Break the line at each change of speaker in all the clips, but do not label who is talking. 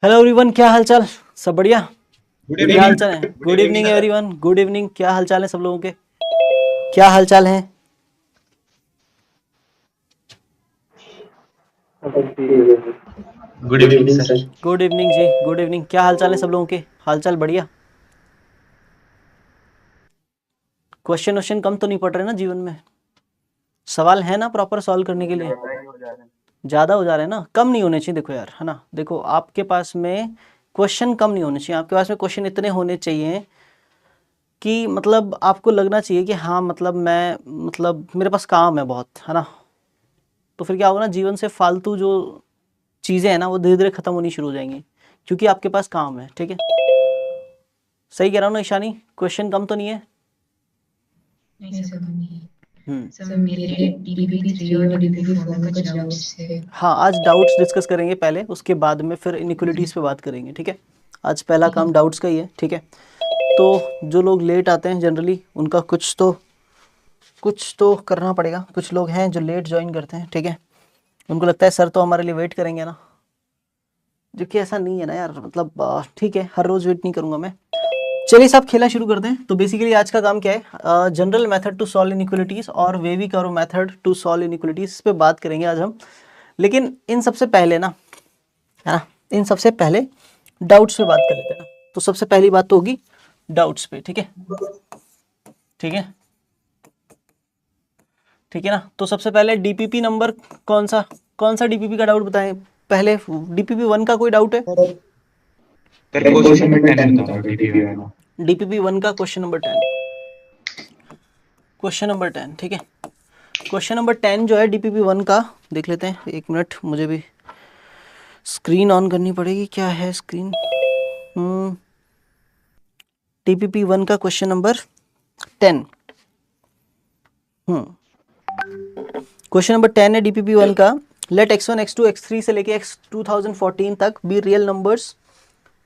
Hello everyone, क्या हालचाल? सब बढ़िया?
गुड
क्या
इवनिंग।
हालचाल है?
Good
good
evening
evening
sir.
Everyone, good evening. क्या हालचाल है सब लोगों के? क्या हालचाल है?
Good evening sir.
Good evening जी, गुड इवनिंग। क्या हालचाल है सब लोगों के? हालचाल बढ़िया? क्वेश्चन वश्चन कम तो नहीं पड़ रहे ना जीवन में? सवाल है ना प्रॉपर सॉल्व करने के लिए? ज़्यादा हो जा रहे हैं ना? कम नहीं होने चाहिए, देखो यार, है ना। देखो, आपके पास में क्वेश्चन कम नहीं होने चाहिए, आपके पास में क्वेश्चन इतने होने चाहिए कि मतलब आपको लगना चाहिए कि हाँ, मतलब मैं, मतलब मेरे पास काम है बहुत, है ना। तो फिर क्या होगा ना, जीवन से फालतू जो चीज़ें हैं ना वो धीरे धीरे खत्म होनी शुरू हो जाएंगी, क्योंकि आपके पास काम है। ठीक है, सही कह रहा हूँ ना ईशानी? क्वेश्चन कम तो नहीं है?
नहीं सर, कम नहीं है।
हम्म।
सर मेरे DPP 3 और DPP 4 में कुछ डाउट्स थे।
हाँ, आज डाउट्स डिस्कस करेंगे पहले, उसके बाद में फिर इनइक्वलिटीज़ पे बात करेंगे। ठीक है, आज पहला
ठीक है।
काम डाउट्स का ही है। ठीक है, तो जो लोग लेट आते हैं जनरली उनका कुछ तो करना पड़ेगा। कुछ लोग हैं जो लेट ज्वाइन करते हैं, ठीक है, उनको लगता है सर तो हमारे लिए वेट करेंगे ना, जो कि ऐसा नहीं है ना यार। मतलब ठीक है, हर रोज़ वेट नहीं करूँगा मैं। चलिए साहब, खेला शुरू करते हैं। तो बेसिकली आज का काम क्या है? General method to solve inequalities और wavy curve method to solve inequalities, इस पे बात करेंगे आज हम। लेकिन इन सबसे पहले ना, है ना, इन सबसे पहले डाउट्स पे बात कर लेते हैं ना। तो सबसे पहली बात तो होगी डाउट्स पे। ठीक है, ठीक है, ठीक है ना। तो सबसे पहले डीपीपी नंबर कौन सा डीपीपी का डाउट बताएं पहले? डीपीपी 1 का कोई डाउट है?
सर क्वेश्चन नंबर 10 बता दो डीपीवी वाला।
डीपीपी 1 का क्वेश्चन नंबर 10, क्वेश्चन नंबर 10। ठीक है, क्वेश्चन नंबर 10 जो है डीपीपी 1 का, देख लेते हैं। एक मिनट, मुझे भी स्क्रीन ऑन करनी पड़ेगी। क्या है स्क्रीन? डीपीपी 1 का क्वेश्चन नंबर 10। क्वेश्चन नंबर 10 है डीपीपी 1 का। लेट x1 x2 x3 से लेके x 2014 तक be real numbers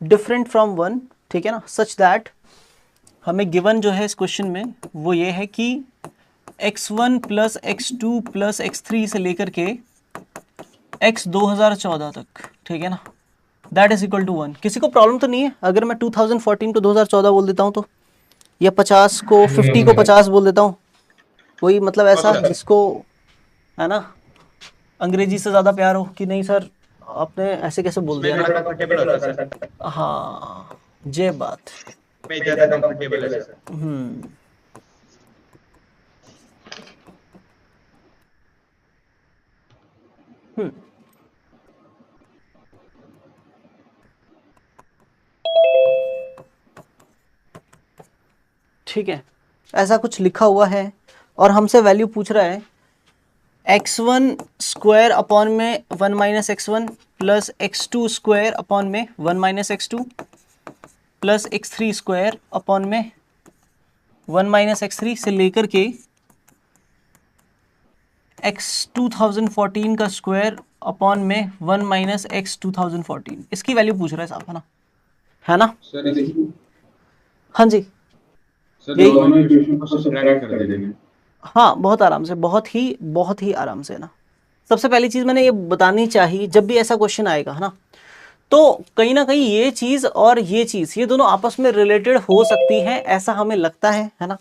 different from 1। ठीक है ना, सच दैट, हमें गिवन जो है इस क्वेश्चन में वो ये है कि x1 plus x2 plus x3 से लेकर के x 2014 तक, ठीक है ना, दैट इज इक्वल टू 1। किसी को प्रॉब्लम तो नहीं है अगर मैं 2014 को 2014 बोल देता हूँ तो? या 50 को 50 को 50 बोल देता हूँ? कोई मतलब ऐसा जिसको, है ना, अंग्रेजी से ज़्यादा प्यार हो कि नहीं सर आपने ऐसे कैसे बोल
इसमें
दिया
थोड़ा
ना?
कंफर्टेबल होता है सर।
हाँ, ये बात।
मैं ज्यादा कंफर्टेबल है सर।
हम्म, हम्म, ठीक है, ऐसा कुछ लिखा हुआ है और हमसे वैल्यू पूछ रहा है x1 स्क्वायर अपॉन में 1 minus x1 plus x2 square upon में 1 minus x2 plus x3 square upon में 1 माइनस x3 से लेकर के x 2014 का स्क्वायर अपॉन में 1 माइनस x 2014, इसकी वैल्यू पूछ रहा है साहब, है ना? है ना?
सर इसकी
हाँ जी,
सर
यही।
दोनों इक्वेशन को सब्ट्रैक्ट कर देंगे।
हाँ, बहुत आराम से, बहुत ही आराम से ना। सबसे पहली चीज मैंने ये बतानी चाहिए, जब भी ऐसा क्वेश्चन आएगा, है ना, तो कहीं ना कहीं ये चीज और ये चीज, ये दोनों आपस में रिलेटेड हो सकती हैं, ऐसा हमें लगता है ना।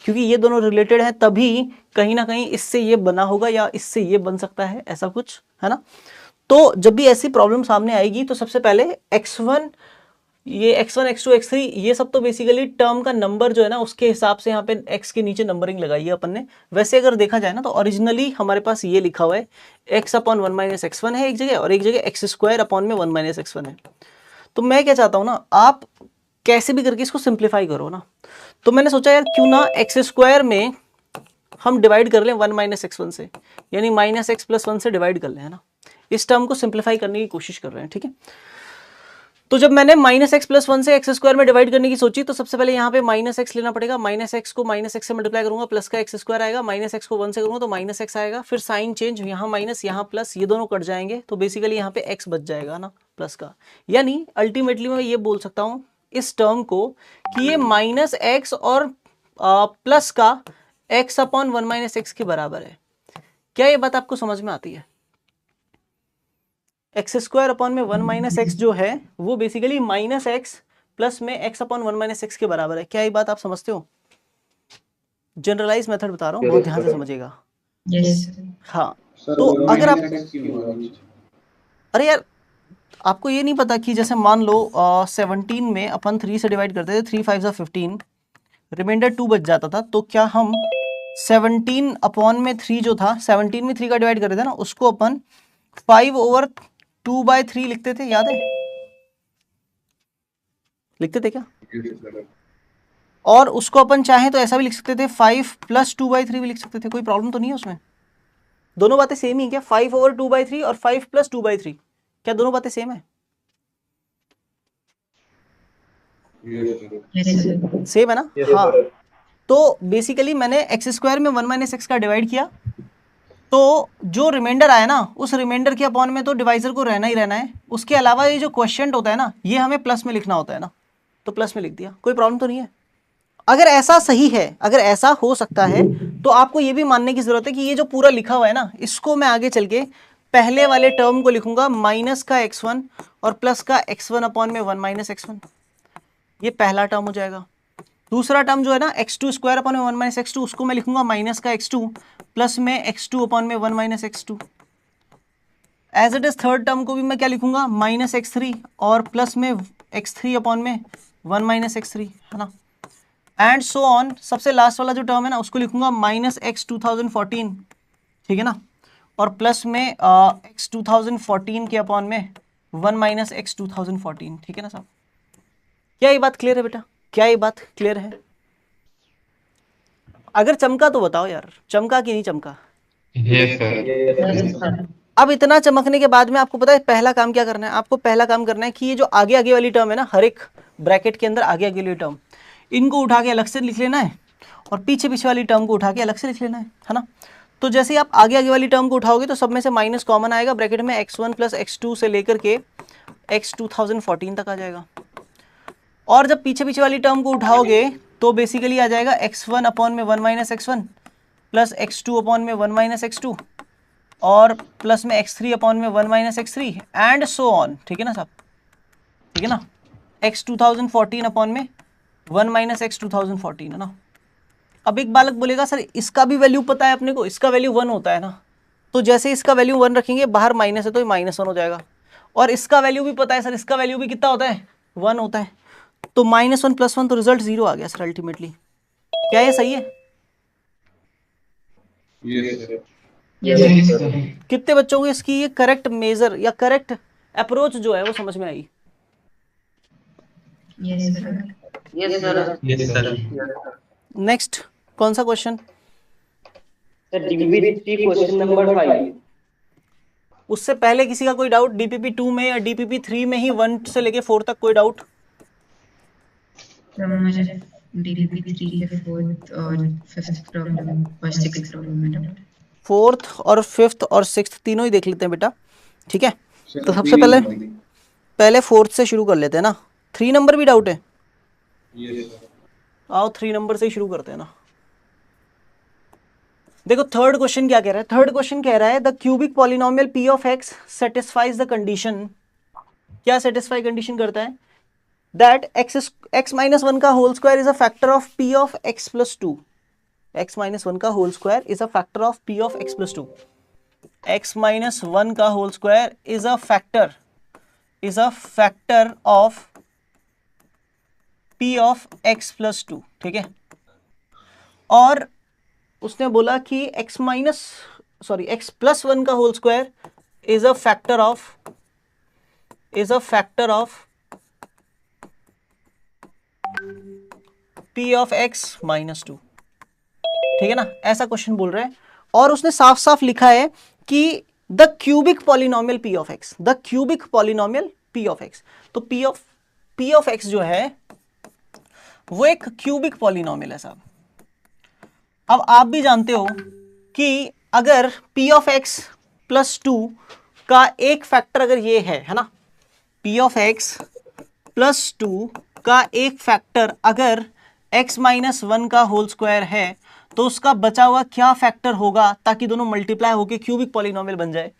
क्योंकि ये दोनों रिलेटेड हैं तभी कहीं ना कहीं इससे ये बना होगा या इससे ये बन सकता है, ऐसा कुछ, है ना। तो जब भी ऐसी प्रॉब्लम सामने आएगी तो सबसे पहले x1, ये x1 x2 x3, ये सब तो बेसिकली टर्म का नंबर जो है ना उसके हिसाब से यहाँ पे x के नीचे नंबरिंग लगाई है अपन ने। वैसे अगर देखा जाए ना तो ओरिजिनली हमारे पास ये लिखा हुआ है x अपॉन 1 माइनस x1 है एक जगह, और एक जगह x स्क्वायर अपॉन में 1 माइनस x1 है। तो मैं क्या चाहता हूँ ना, आप कैसे भी करके इसको सिंप्लीफाई करो ना। तो मैंने सोचा यार क्यों ना एक्स स्क्वायर में हम डिवाइड कर लें 1 माइनस x1 से, यानी माइनस एक्स प्लस 1 से डिवाइड कर लें, है ना। इस टर्म को सिंप्लीफाई करने की कोशिश कर रहे हैं, ठीक है। तो जब मैंने माइनस एक्स प्लस 1 से एक्स स्क्वायर में डिवाइड करने की सोची तो सबसे पहले यहाँ पे माइनस एक्स लेना पड़ेगा। माइनस एक्स को माइनस एक्स से मल्टीप्लाई करूंगा, प्लस का एक्स स्क्वायर आएगा। माइनस एक्स को 1 से करूंगा तो माइनस एक्स आएगा। फिर साइन चेंज, यहाँ माइनस यहाँ प्लस, ये दोनों कट जाएंगे तो बेसिकली यहाँ पे एक्स बच जाएगा ना, प्लस का। यानी अल्टीमेटली मैं ये बोल सकता हूँ इस टर्म को कि ये माइनस एक्स और प्लस का एक्स अपॉन 1 माइनस एक्स के बराबर है। क्या ये बात आपको समझ में आती है? एक्स स्क्वायर अपॉन में 1 माइनस एक्स जो है वो बेसिकली माइनस एक्स प्लस में एक्स अपॉन 1 माइनस एक्स के बराबर है। क्या ये बात आप समझते हो? जनरलाइज मेथड बता रहा हूँ, बहुत ध्यान से समझिएगा।
Yes.
हाँ, तो अगर आप, अरे यार आपको ये नहीं पता कि जैसे मान लो 17 में अपन 3 से डिवाइड करते थे, 3 5 जा 15, रिमाइंडर 2 बच जाता था, तो क्या हम 17 अपॉन में 3 जो था, 17 में 3 का डिवाइड कर रहे थे ना, उसको अपन 5/2/3 लिखते थे, याद है? लिखते थे क्या? और उसको अपन चाहें तो ऐसा भी लिख सकते थे, 5 + 2/3 भी लिख सकते थे, कोई प्रॉब्लम तो नहीं है उसमें। दोनों बातें सेम ही क्या? 5/2/3 और 5 + 2/3, क्या दोनों बातें सेम है?
Yes, sir.
सेम है ना? हाँ, तो बेसिकली मैंने एक्स स्क्वायर में 1 माइनस एक्स का डिवाइड किया, तो जो रिमाइंडर आया ना, उस रिमाइंडर के अपॉन में तो डिवाइजर को रहना ही रहना है। उसके अलावा ये जो क्वोशिएंट होता है ना, ये हमें प्लस में लिखना होता है ना, तो प्लस में लिख दिया, कोई प्रॉब्लम तो नहीं है। अगर ऐसा सही है, अगर ऐसा हो सकता है, तो आपको ये भी मानने की जरूरत है कि ये जो पूरा लिखा हुआ है ना, इसको मैं आगे चल के पहले वाले टर्म को लिखूंगा माइनस का x1 और प्लस का x1 अपॉन में 1 माइनस x1, ये पहला टर्म हो जाएगा। दूसरा टर्म जो है ना, x2 स्क्वायर अपॉन में 1 माइनस x2, उसको मैं लिखूंगा माइनस का x2 प्लस में x2 अपॉन में 1 minus x2। As it is third term को भी मैं क्या लिखूंगा, माइनस x3 और प्लस में x3 अपॉन में 1 माइनस x3, है ना, एंड सो ऑन। सबसे लास्ट वाला जो टर्म है ना, उसको लिखूंगा माइनस x 2014, ठीक है ना, और प्लस में x 2014 के अपॉन में 1 माइनस x 2014, ठीक है ना साहब? क्या ये बात क्लियर है बेटा? क्या ये बात क्लियर है? अगर चमका तो बताओ यार, चमका कि नहीं चमका?
Yes, sir.
Yes, sir.
अब इतना चमकने के बाद में आपको पता है पहला काम क्या करना है? आपको पहला काम करना है कि ये जो आगे आगे वाली टर्म है ना, हर एक ब्रैकेट के अंदर आगे आगे वाली टर्म, इनको उठा के अलग से लिख लेना है, और पीछे पीछे वाली टर्म को उठा के अलग से लिख लेना है ना। तो जैसे ही आप आगे आगे वाली टर्म को उठाओगे तो सब में से माइनस कॉमन आएगा, ब्रैकेट में x1 + x2 से लेकर के x 2014 तक आ जाएगा। और जब पीछे पीछे वाली टर्म को उठाओगे तो बेसिकली आ जाएगा x1 अपॉन में 1 minus x1 plus x2 upon में 1 माइनस x2 और प्लस में x3 अपॉन में 1 minus x3 and so on, ठीक है ना साहब? ठीक है ना, x 2014 अपॉन में 1 माइनस x 2014, है ना। अब एक बालक बोलेगा सर इसका भी वैल्यू पता है अपने को, इसका वैल्यू 1 होता है ना, तो जैसे इसका वैल्यू 1 रखेंगे, बाहर माइनस है तो ये -1 हो जाएगा, और इसका वैल्यू भी पता है सर, इसका वैल्यू भी कितना होता है, 1 होता है, तो -1 + 1 तो रिजल्ट 0 आ गया सर अल्टीमेटली। क्या ये सही है?
Yes, sir.
कितने बच्चों को इसकी ये करेक्ट मेजर या करेक्ट अप्रोच जो है वो समझ में आई?
Yes, sir.
Yes, sir.
Yes, sir.
Next कौन सा question?
Sir, DPP 3 question number 5.
उससे पहले किसी का कोई डाउट डीपीपी 2 में या डीपीपी 3 में ही 1 से लेके 4 तक कोई डाउट?
Sir, मुझे DPP 3 के 4th और 5th प्रॉब्लम और 6th प्रॉब्लम में डाउट है।
4th और 5th और 6th तीनों ही देख लेते हैं बेटा, ठीक है? तो सबसे पहले 4th से शुरू कर लेते हैं ना। 3 नंबर भी डाउट है? आओ 3 नंबर से ही शुरू करते हैं ना। देखो थर्ड क्वेश्चन क्या कह रहा है? थर्ड क्वेश्चन कह रहा है the cubic polynomial p of x satisfies the condition. क्या सेटिस्फाई कंडीशन करता है? दैट x माइनस 1 का whole square is a factor of p of x plus 2। x minus 1 का whole square is a factor of p of x plus 2। x minus 1 का whole square is a factor of p of x plus 2, ठीक है? और उसने बोला कि x plus 1 का whole square is a factor of p of x minus 2, ठीक है ना? ऐसा क्वेश्चन बोल रहे हैं, और उसने साफ साफ लिखा है कि the cubic polynomial p of x, the cubic polynomial p of x। तो p ऑफ x जो है वो एक क्यूबिक पॉलिनोमियल है साहब। अब आप भी जानते हो कि अगर p ऑफ x प्लस 2 का एक फैक्टर अगर ये है ना, p ऑफ x प्लस 2 का एक फैक्टर अगर x माइनस 1 का होल स्क्वायर है, तो उसका बचा हुआ क्या फैक्टर होगा ताकि दोनों मल्टीप्लाई होकर क्यूबिक पॉलिनोमियल बन जाए?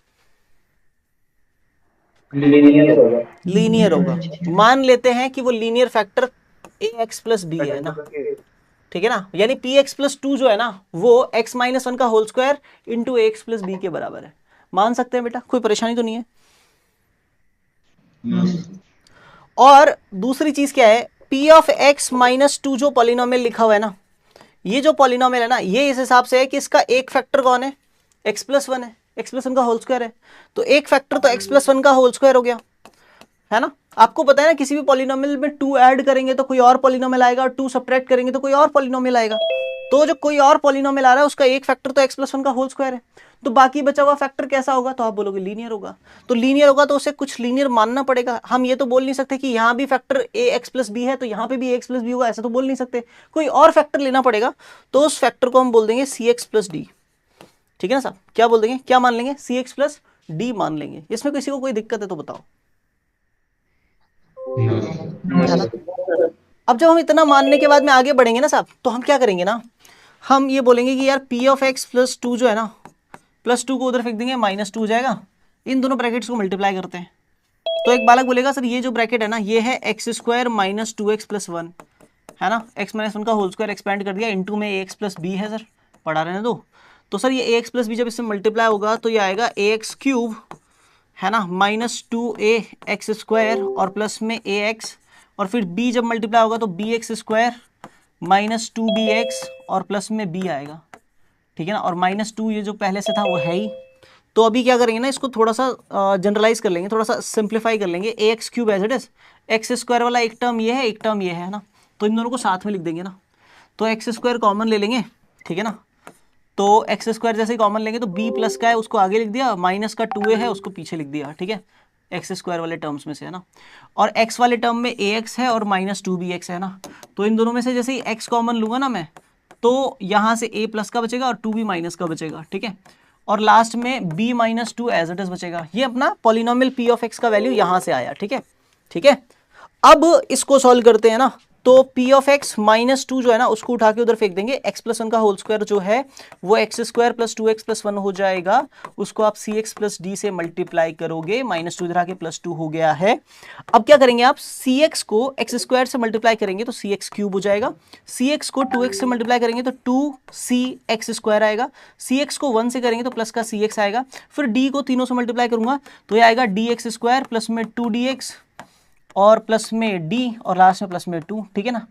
लीनियर होगा।
लीनियर होगा। मान लेते हैं कि वो linear factor ax plus B है ना, ठीक है ना, यानी पी एक्स प्लस टू जो है ना वो x माइनस वन का whole square into X plus B के बराबर है। मान सकते हैं बेटा, कोई परेशानी तो नहीं है। और दूसरी चीज क्या है, P of x minus two जो पॉलिनोमियल लिखा हुआ है ना, ये जो पॉलिनोमियल है ना, ये इस हिसाब से है कि इसका एक फैक्टर कौन है, एक्स प्लस वन है, एक्स प्लस वन का होल स्क्वायर है, तो एक फैक्टर तो एक्स प्लस वन का होल स्क्वायर हो गया, है ना। आपको पता है ना, किसी भी पॉलिनोमियल में टू ऐड करेंगे तो कोई और पॉलिनोमियल आएगा, और टू सब्ट्रैक्ट करेंगे तो कोई और पॉलिनोमियल आएगा। तो जो कोई और पॉलिनोमियल आ रहा है उसका एक फैक्टर तो एक्स प्लस वन का होल स्क्वायर है, तो बाकी बचा हुआ फैक्टर कैसा होगा, तो आप बोलोगे लीनियर होगा। तो लीनियर होगा तो उसे कुछ लीनियर मानना पड़ेगा। हम ये तो बोल नहीं सकते कि यहाँ भी फैक्टर ए एक्स प्लस बी है तो यहाँ पे भी एक्स प्लस बी होगा, ऐसा तो बोल नहीं सकते। कोई और फैक्टर लेना पड़ेगा, तो उस फैक्टर को हम बोल देंगे सी एक्स प्लस डी। ठीक है ना साहब, क्या बोल देंगे, क्या मान लेंगे, सी एक्स प्लस डी मान लेंगे। इसमें किसी को कोई दिक्कत है तो बताओ। है ना। अब जब हम इतना मानने के बाद में आगे बढ़ेंगे ना साहब, तो हम क्या करेंगे ना, हम ये बोलेंगे कि यार P of x plus two जो है ना, प्लस टू को उधर फेंक देंगे, माइनस टू हो जाएगा, इन दोनों ब्रैकेट्स को मल्टीप्लाई करते हैं। तो एक बालक बोलेगा सर ये जो ब्रैकेट है ना, ये है x square minus to x plus one, है ना, एक्स माइनस वन का होल स्क्वायर एक्सपेंड कर दिया, इंटू में ए एक्स प्लस बी है सर, पढ़ा रहने दो। तो सर ये ए एक्स प्लस बी जब इससे मल्टीप्लाई होगा तो ये आएगा ए एक्स क्यूब, है ना, माइनस टू ए एक्स स्क्वायर और प्लस में ए एक्स, और फिर b जब मल्टीप्लाई होगा तो B X square minus two B X और प्लस में b आएगा, ठीक है ना, और माइनस टू ये जो पहले से था वो है ही। तो अभी क्या करेंगे ना, इसको थोड़ा सा जनरलाइज कर लेंगे, थोड़ा सा सिंप्लीफाई कर लेंगे। A x cube as it is, x square वाला एक टर्म ये है, एक टर्म ये है ना, तो इन दोनों को साथ में लिख देंगे ना। तो एक्स स्क्वायर कॉमन ले लेंगे, ठीक है ना, तो एक्स स्क्वायर जैसे ही कॉमन लेंगे तो b प्लस का है उसको आगे लिख दिया, माइनस का 2a है उसको पीछे लिख दिया, ठीक है, एक्स स्क्वायर वाले टर्म्स में से, है ना। और x वाले टर्म में ax है और माइनस टू बी एक्स है ना, तो इन दोनों में से जैसे ही x कॉमन लूंगा ना मैं, तो यहाँ से a प्लस का बचेगा और 2b माइनस का बचेगा, ठीक है, और लास्ट में b minus two as it is बचेगा। ये अपना पॉलिनोमियल p ऑफ x का वैल्यू यहाँ से आया, ठीक है, ठीक है। अब इसको सॉल्व करते हैं ना, तो p of x minus two जो है ना उसको उठा के उधर फेंक देंगे, x प्लस वन का होल स्क्वायर जो है वो x square plus two x plus one हो जाएगा, उसको आप सी एक्स प्लस डी से मल्टीप्लाई करोगे, माइनस टू इधर आके प्लस टू हो गया है। अब क्या करेंगे आप, सी एक्स को एक्स स्क्वायर से मल्टीप्लाई करेंगे तो सी एक्स क्यूब हो जाएगा, सी एक्स को टू एक्स से मल्टीप्लाई करेंगे तो टू सी एक्स स्क्वायर आएगा, सी एक्स को वन से करेंगे तो प्लस का सी एक्स आएगा, फिर डी को तीनों से मल्टीप्लाई करूंगा तो ये आएगा डी एक्स स्क्वायर प्लस में टू डी एक्स और प्लस में डी और लास्ट में प्लस में टू, ठीक है ना।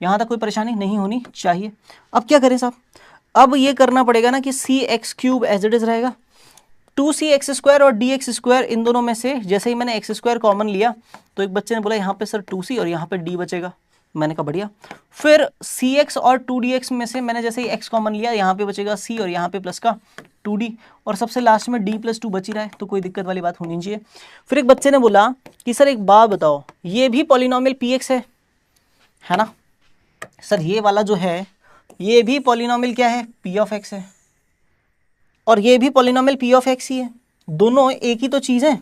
यहाँ तक कोई परेशानी नहीं होनी चाहिए। अब क्या करें साहब, अब ये करना पड़ेगा ना कि C x cube as it is रहेगा, टू सी एक्स स्क्वायर और डी एक्स स्क्वायर, इन दोनों में से जैसे ही मैंने एक्स स्क्वायर कॉमन लिया तो एक बच्चे ने बोला यहाँ पे सर टू सी और यहाँ पे डी बचेगा, मैंने कहा बढ़िया। फिर सी एक्स और टू डी एक्स में से मैंने जैसे ही एक्स कॉमन लिया, यहाँ पे बचेगा सी और यहाँ पे प्लस का टू डी, और सबसे लास्ट में डी प्लस टू बच ही रहा है, तो कोई दिक्कत वाली बात होनी चाहिए। फिर एक बच्चे ने बोला कि सर एक बात बताओ, ये भी पॉलिनोमियल पी एक्स है ना, सर ये वाला जो है ये भी पॉलिनोमियल क्या है, पी ऑफ एक्स है, और ये भी पॉलिनोमियल पी ऑफ एक्स ही है, दोनों एक ही तो चीज़ है,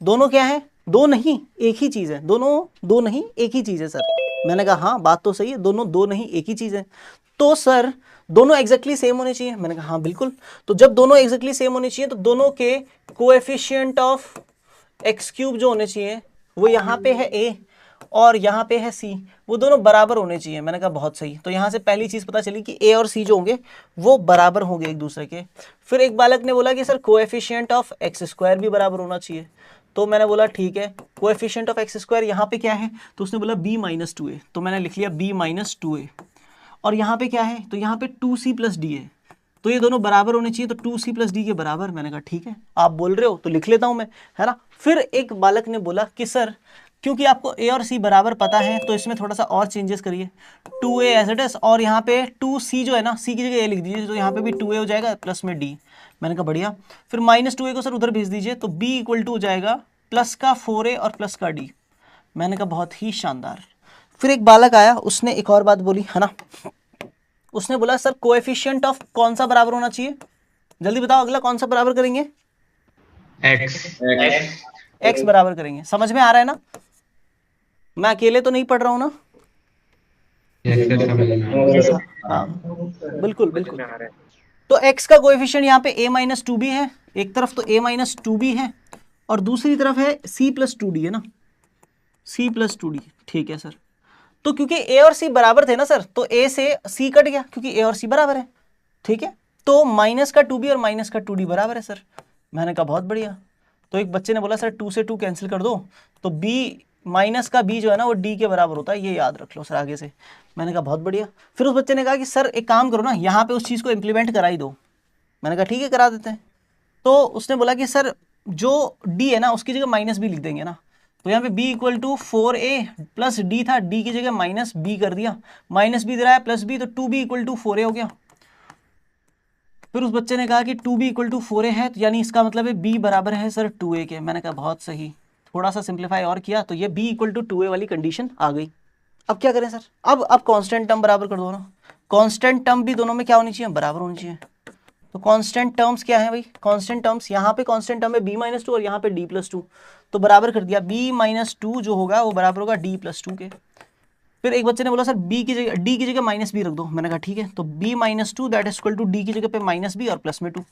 दोनों क्या है, दो नहीं एक ही चीज़ है, दोनों दो नहीं एक ही चीज़ है सर। मैंने कहा हाँ बात तो सही है, दोनों दो नहीं एक ही चीज़ है, तो सर दोनों एग्जैक्टली सेम होने चाहिए। मैंने कहा हाँ बिल्कुल, तो जब दोनों एग्जैक्टली सेम होने चाहिए तो दोनों के कोएफिशिएंट ऑफ एक्स क्यूब जो होने चाहिए वो यहाँ पे है a और यहाँ पे है c, वो दोनों बराबर होने चाहिए। मैंने कहा बहुत सही, तो यहाँ से पहली चीज़ पता चली कि a और c जो होंगे वो बराबर होंगे एक दूसरे के। फिर एक बालक ने बोला कि sir coefficient of x square भी बराबर होना चाहिए, तो मैंने बोला ठीक है, कोएफिशिएंट ऑफ एक्स स्क्वायर यहाँ पे क्या है, तो उसने बोला b माइनस टू ए, तो मैंने लिख लिया b माइनस टू ए, और यहाँ पे क्या है, तो यहाँ पे टू सी प्लस डी है, तो ये दोनों बराबर होने चाहिए, तो टू सी प्लस डी के बराबर। मैंने कहा ठीक है आप बोल रहे हो तो लिख लेता हूँ मैं, है ना। फिर एक बालक ने बोला कि सर क्योंकि आपको a और c बराबर पता है तो इसमें थोड़ा सा और चेंजेस करिए, 2a एज इट इज, और यहाँ पे 2c जो है ना, c की जगह a लिख दीजिए, तो यहाँ पे भी 2a हो जाएगा प्लस में d। मैंने कहा बढ़िया। फिर माइनस 2a को सर उधर भेज दीजिए, तो b इक्वल टू हो जाएगा प्लस का 4a और प्लस का d। मैंने कहा बहुत ही शानदार। फिर एक बालक आया, उसने एक और बात बोली, है ना, उसने बोला सर कोएफिशिएंट ऑफ कौन सा बराबर होना चाहिए, जल्दी बताओ अगला कौन सा बराबर करेंगे, x बराबर करेंगे। समझ में आ रहा है ना, मैं अकेले तो नहीं पढ़ रहा हूँ ना, हाँ बिल्कुल बिल्कुल। तो x का कोएफिशिएंट यहाँ पे a माइनस टू बी है, एक तरफ तो a माइनस टू बी है और दूसरी तरफ है c+2d, है ना, c+2d, ठीक है सर। तो क्योंकि a और c बराबर थे ना सर, तो a से c कट गया क्योंकि a और c बराबर है, ठीक है। तो माइनस का 2b और माइनस का 2d बराबर है सर। मैंने कहा बहुत बढ़िया। तो एक बच्चे ने बोला सर 2 से 2 कैंसिल कर दो, तो b माइनस का b जो है ना वो d के बराबर होता है, ये याद रख लो सर आगे से। मैंने कहा बहुत बढ़िया। फिर उस बच्चे ने कहा कि सर एक काम करो ना, यहाँ पे उस चीज़ को इम्प्लीमेंट करा ही दो। मैंने कहा ठीक है करा देते हैं। तो उसने बोला कि सर जो d है ना उसकी जगह माइनस b लिख देंगे ना, तो यहाँ पे b equal to 4a plus D था, d की जगह माइनस b कर दिया, माइनस b दे रहा है प्लस b, तो 2b इक्वल टू 4a हो गया। फिर उस बच्चे ने कहा कि 2b इक्वल टू 4a है, तो यानी इसका मतलब है b बराबर है सर 2a के। मैंने कहा बहुत सही। थोड़ा सा सिंप्लीफाई और किया तो ये b इक्वल टू 2a वाली कंडीशन आ गई। अब क्या करें सर, अब कांस्टेंट टर्म बराबर कर दो ना। कांस्टेंट टर्म भी दोनों में क्या होनी चाहिए, बराबर होनी चाहिए। तो कांस्टेंट टर्म्स क्या है भाई, कांस्टेंट टर्म्स यहाँ पे कांस्टेंट टर्म है b-2 और यहाँ पे d+2, तो बराबर कर दिया। b-2 जो होगा वो बराबर होगा d+2 के। फिर एक बच्चे ने बोला सर b की जगह d की जगह माइनस b रख दो। मैंने कहा ठीक है। तो b-2 that is equal to d की जगह पे माइनस b और प्लस में 2,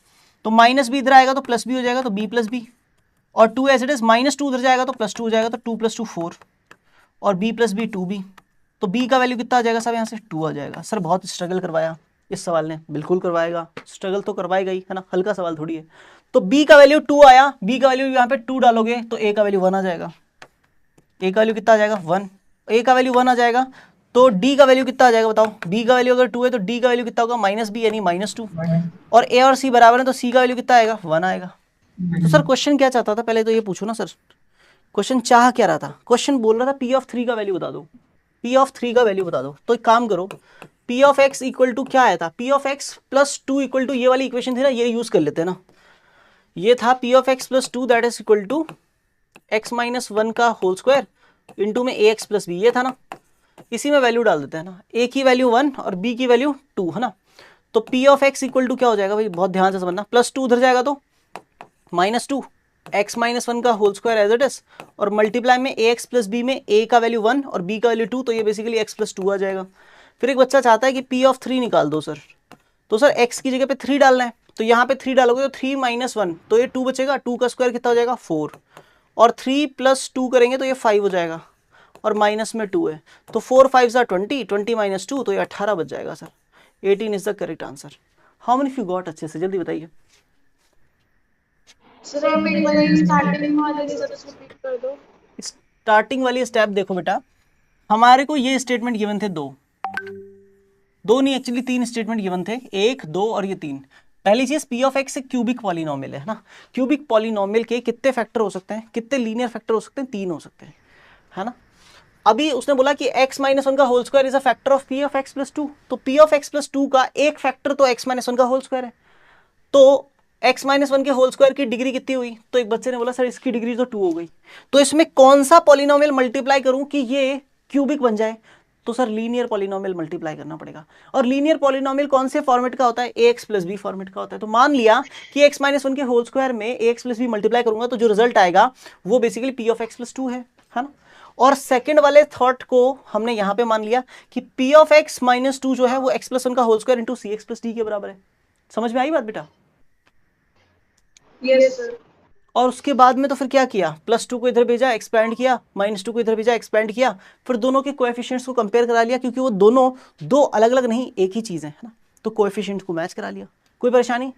तो माइनस b इधर आएगा तो प्लस b हो जाएगा, तो b प्लस b, और 2 एज इट इज, -2 उधर जाएगा तो +2 हो जाएगा, तो 2 + 2 4, और b प्लस b 2b, तो b का वैल्यू कितना आ जाएगा साहब, यहाँ से 2 आ जाएगा। सर बहुत स्ट्रगल करवाया इस सवाल ने, बिल्कुल करवाएगा, स्ट्रगल तो करवाएगा ही, है ना, हल्का सवाल थोड़ी है। तो b का वैल्यू 2 आया, b का वैल्यू यहाँ पे 2 डालोगे तो a का वैल्यू 1 आ जाएगा। a का वैल्यू कितना आ जाएगा 1, a का वैल्यू 1 आ जाएगा, तो d का वैल्यू कितना आ जाएगा बताओ। b का वैल्यू अगर 2 है तो d का वैल्यू कितना होगा -b यानी -2, और a और c बराबर है तो c का वैल्यू कितना आएगा 1 आएगा। तो सर क्वेश्चन क्या चाहता था, पहले तो ये पूछो ना सर, क्वेश्चन चाह क्या रहा था। क्वेश्चन बोल रहा था p(3) का वैल्यू बता दो, p(3) का वैल्यू बता दो। तो एक काम करो, p(x) इक्वल टू क्या आया था, p(x) + 2 इक्वल टू ये वाली इक्वेशन थी ना, ये यूज कर लेते हैं ना। ये था p(x) + 2 that is equal to x - 1 का होल स्क्वायर इंटू में ax + b, ये था ना। इसी में वैल्यू डाल देते हैं ना, a की वैल्यू 1 और b की वैल्यू 2, है ना। तो p(x) इक्वल टू क्या हो जाएगा भाई, बहुत ध्यान से समझना, +2 उधर जाएगा तो -2, x - 1 का whole square as it is, और मल्टीप्लाई में ax + b में a का वैल्यू 1 और b का वैल्यू 2, तो ये बेसिकली x + 2 आ जाएगा। फिर एक बच्चा चाहता है कि p(3) निकाल दो सर, तो सर x की जगह पे 3 डालना है, तो यहाँ पे 3 डालोगे तो 3 - 1, तो ये 2 बचेगा, 2 का स्क्वायर कितना हो जाएगा 4, और 3 + 2 करेंगे तो ये 5 हो जाएगा, और माइनस में 2 है, तो 4 5 20, 20 - 2, तो ये 18 बच जाएगा sir. 18 is the correct answer. How many of you got, अच्छे से जल्दी बताइए।
सर आप एक बार स्टार्टिंग वाले स्टेप्स रिपीट कर दो।
स्टार्टिंग वाली स्टेप देखो बेटा, हमारे को ये स्टेटमेंट गिवन थे, दो नहीं एक्चुअली 3 स्टेटमेंट गिवन थे, 1 2 और ये 3। पहली चीज p(x) एक क्यूबिक पॉलिनोमियल है ना। क्यूबिक पॉलिनोमियल के कितने फैक्टर हो सकते हैं, कितने लीनियर फैक्टर हो सकते हैं, 3 हो सकते हैं, है ना। अभी उसने बोला कि x - 1 का whole square is a factor of p(x) + 2, तो p(x) + 2 का एक फैक्टर तो x - 1 का होल स्क्वायर है, तो x - 1 के होल स्क्वायर की डिग्री कितनी हुई। तो एक बच्चे ने बोला सर इसकी डिग्री तो 2 हो गई, तो इसमें कौन सा पॉलिनोमियल मल्टीप्लाई करूं कि ये क्यूबिक बन जाए। तो सर लीनियर पॉलिनोमियल मल्टीप्लाई करना पड़ेगा, और लीनियर पॉलिनोमियल कौन से फॉर्मेट का होता है, ax + b फॉर्मेट का होता है। तो मान लिया कि x - 1 के होल स्क्वायर में ax + b मल्टीप्लाई करूंगा तो जो रिजल्ट आएगा वो बेसिकली p(x) + 2 है ना। और सेकंड वाले थॉट को हमने यहां पे मान लिया कि p(x - 2) जो है वो x + 1 का whole square into cx + d के बराबर है। समझ में आई बात बेटा।
Yes sir.
और उसके बाद में तो फिर क्या किया, +2 को इधर भेजा एक्सपैंड किया, -2 को इधर भेजा एक्सपैंड किया, फिर दोनों के कोएफिशिएंट्स को कंपेयर करा लिया, क्योंकि वो दोनों दो अलग अलग नहीं एक ही चीज है ना, तो कोएफिशिएंट्स को मैच करा लिया। कोई परेशानी।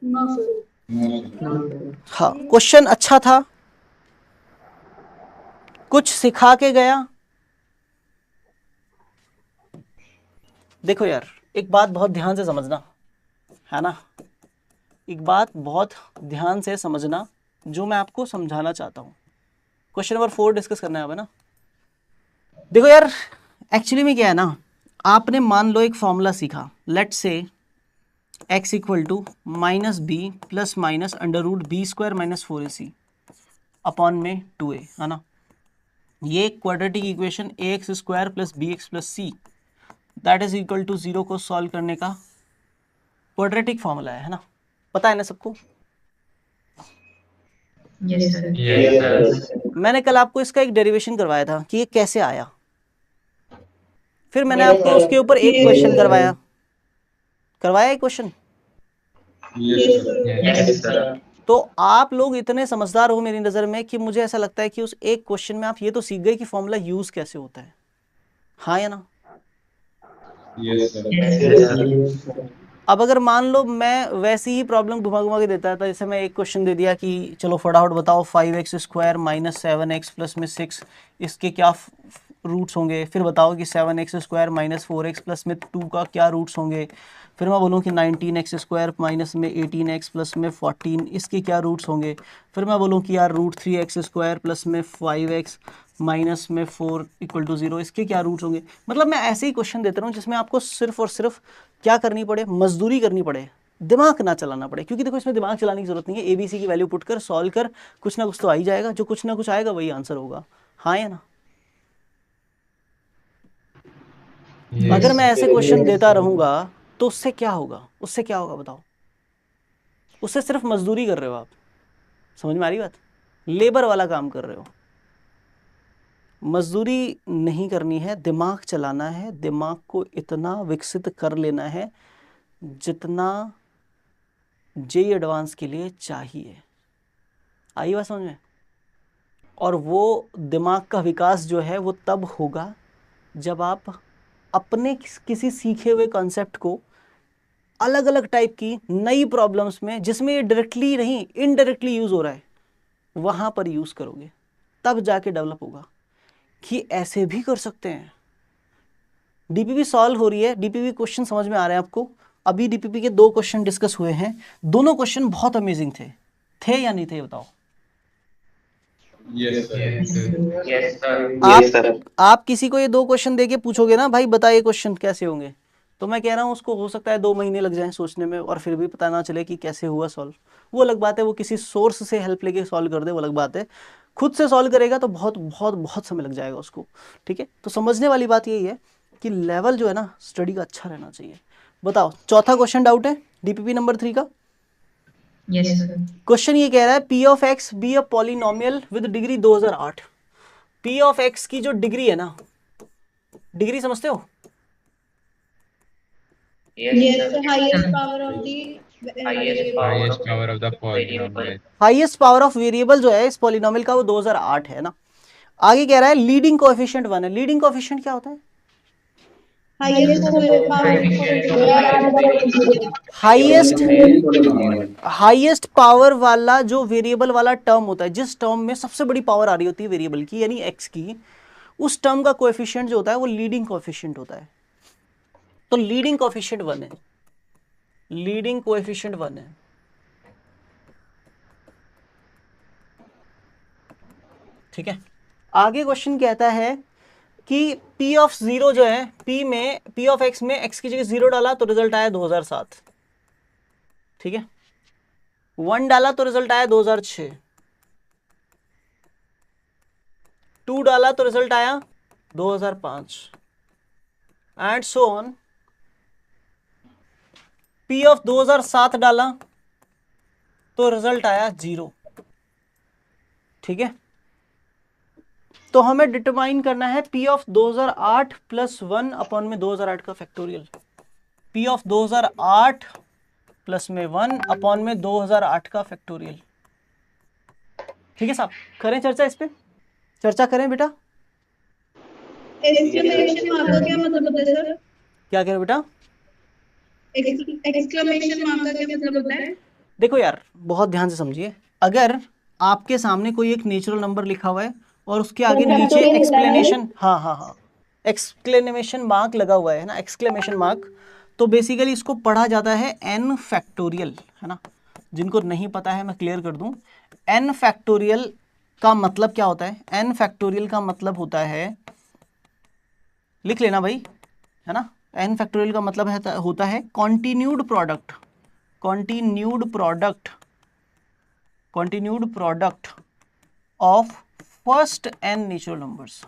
No sir.
हाँ क्वेश्चन अच्छा था, कुछ सिखा के गया। देखो यार एक बात बहुत ध्यान से समझना, है ना, एक बात बहुत ध्यान से समझना जो मैं आपको समझाना चाहता हूं। क्वेश्चन नंबर 4 डिस्कस करना है अब, है ना। देखो यार एक्चुअली में क्या है ना, आपने मान लो एक फॉर्मूला सीखा, let's say x equal to -b plus minus √b² - 4ac upon में 2a, है ना। ये quadratic equation ax² + bx + c that is equal to 0 को सॉल्व करने का क्वाड्रेटिक फॉर्मूला है ना, पता है ना सबको।
Yes, sir.
मैंने कल आपको इसका एक डेरिवेशन करवाया था कि ये कैसे आया, फिर मैंने आपको उसके ऊपर एक क्वेश्चन करवाया एक क्वेश्चन।
Yes, sir.
तो आप लोग इतने समझदार हो मेरी नज़र में कि मुझे ऐसा लगता है कि उस एक क्वेश्चन में आप ये तो सीख गए कि फॉर्मूला यूज कैसे होता है, हाँ या ना?
Yes, sir.
Yes, sir.
अब अगर मान लो मैं वैसी ही प्रॉब्लम घुमा घुमा के देता था, जैसे मैं एक क्वेश्चन दे दिया कि चलो फटाफट बताओ 5x square minus 7x plus में 6 इसके क्या रूट्स होंगे, फिर बताओ कि 7x square minus 4x plus में 2 का क्या रूट्स होंगे, फिर मैं बोलूँ कि 19x स्क्वायर माइनस में 18x प्लस में 14 इसके क्या रूट्स होंगे, फिर मैं बोलूँ कि यार रूट 3x स्क्वायर प्लस में 5x माइनस में 4 इक्वल टू 0 इसके क्या रूट्स होंगे। मतलब मैं ऐसे ही क्वेश्चन देता हूँ जिसमें आपको सिर्फ और सिर्फ क्या करनी पड़े, मजदूरी करनी पड़े, दिमाग ना चलाना पड़े, क्योंकि देखो इसमें दिमाग चलाने की जरूरत नहीं है, ABC की वैल्यू पुट कर सॉल्व कर, कुछ ना कुछ तो आ ही जाएगा, जो कुछ ना कुछ आएगा वही आंसर होगा, हाँ या ना? अगर मैं ऐसे क्वेश्चन देता रहूंगा तो उससे क्या होगा, उससे क्या होगा बताओ? उससे सिर्फ मजदूरी कर रहे हो आप, समझ में आ रही बात? लेबर वाला काम कर रहे हो, मजदूरी नहीं करनी है, दिमाग चलाना है, दिमाग को इतना विकसित कर लेना है जितना जेईई एडवांस के लिए चाहिए, आई बात समझ में? और वो दिमाग का विकास जो है वो तब होगा जब आप अपने किसी सीखे हुए कॉन्सेप्ट को अलग अलग टाइप की नई प्रॉब्लम्स में, जिसमें ये डायरेक्टली नहीं इनडायरेक्टली यूज हो रहा है, वहां पर यूज करोगे, तब जाके डेवलप होगा कि ऐसे भी कर सकते हैं। डीपीपी सॉल्व हो रही है, डीपीपी क्वेश्चन समझ में आ रहे हैं आपको? अभी डीपीपी के 2 क्वेश्चन डिस्कस हुए हैं, दोनों क्वेश्चन बहुत अमेजिंग थे या नहीं थे बताओ?
Yes, sir.
Yes, sir.
आप किसी को ये 2 क्वेश्चन देके पूछोगे ना भाई बता ये क्वेश्चन कैसे होंगे, तो मैं कह रहा हूँ उसको हो सकता है 2 महीने लग जाएं सोचने में और फिर भी पता ना चले कि कैसे हुआ सॉल्व। वो अलग बात है, वो किसी सोर्स से हेल्प लेके सॉल्व कर दे वो अलग बात है, खुद से सॉल्व करेगा तो बहुत बहुत बहुत समय लग जाएगा उसको, ठीक है? तो समझने वाली बात यही है कि लेवल जो है ना स्टडी का अच्छा रहना चाहिए। बताओ चौथा क्वेश्चन डाउट है डीपीपी नंबर 3 का।
Yes, sir.
क्वेश्चन ये कह रहा है P of x be a polynomial with degree 2008। P of x की जो डिग्री है ना, डिग्री समझते हो?
Yes, the highest power of the
Highest power of the polynomial.
Highest power of variable जो है इस पॉलिनोमियल का वो 2008 है ना। आगे कह रहा है लीडिंग कोएफिशिएंट 1 है। लीडिंग कोएफिशिएंट क्या होता है?
highest
हाईएस्ट पावर वाला जो वेरिएबल वाला टर्म होता है, जिस टर्म में सबसे बड़ी पावर आ रही होती है वेरिएबल की यानी एक्स की, उस टर्म का कोएफिशिएंट जो होता है वो लीडिंग कोएफिशिएंट होता है। तो लीडिंग कोएफिशिएंट 1 है, लीडिंग कोएफिशिएंट 1 है। ठीक है, आगे क्वेश्चन कहता है कि P ऑफ 0 जो है P ऑफ x में x की जगह 0 डाला तो रिजल्ट आया 2007। ठीक है, 1 डाला तो रिजल्ट आया 2006, 2 डाला तो रिजल्ट आया 2005 and so on. P of 2007 डाला तो रिजल्ट आया 0। ठीक है, तो हमें डिटरमाइन करना है P ऑफ 2008 प्लस 1 अपॉन में 2008 का फैक्टोरियल। P ऑफ 2008 प्लस में 1 अपॉन में 2008 का फैक्टोरियल। ठीक है साहब, करें चर्चा इस पे, चर्चा करें बेटा।
एक्सक्लेमेशन मार्क का क्या मतलब होता है सर?
क्या कह रहे हो बेटा?
एक्सक्लेमेशन मार्क का क्या मतलब होता है?
देखो यार बहुत ध्यान से समझिए, अगर आपके सामने कोई एक नेचुरल नंबर लिखा हुआ है और उसके आगे नीचे एक्सप्लेनेशन, हाँ एक्सक्लेमेशन मार्क लगा हुआ है ना, एक्सक्लेमेशन मार्क, तो बेसिकली इसको पढ़ा जाता है n फैक्टोरियल, है ना। जिनको नहीं पता है मैं क्लियर कर दूं, n फैक्टोरियल का मतलब क्या होता है? n फैक्टोरियल का मतलब होता है, लिख लेना भाई, है ना। n फैक्टोरियल का मतलब है होता है continued product, continued product of first n natural numbers,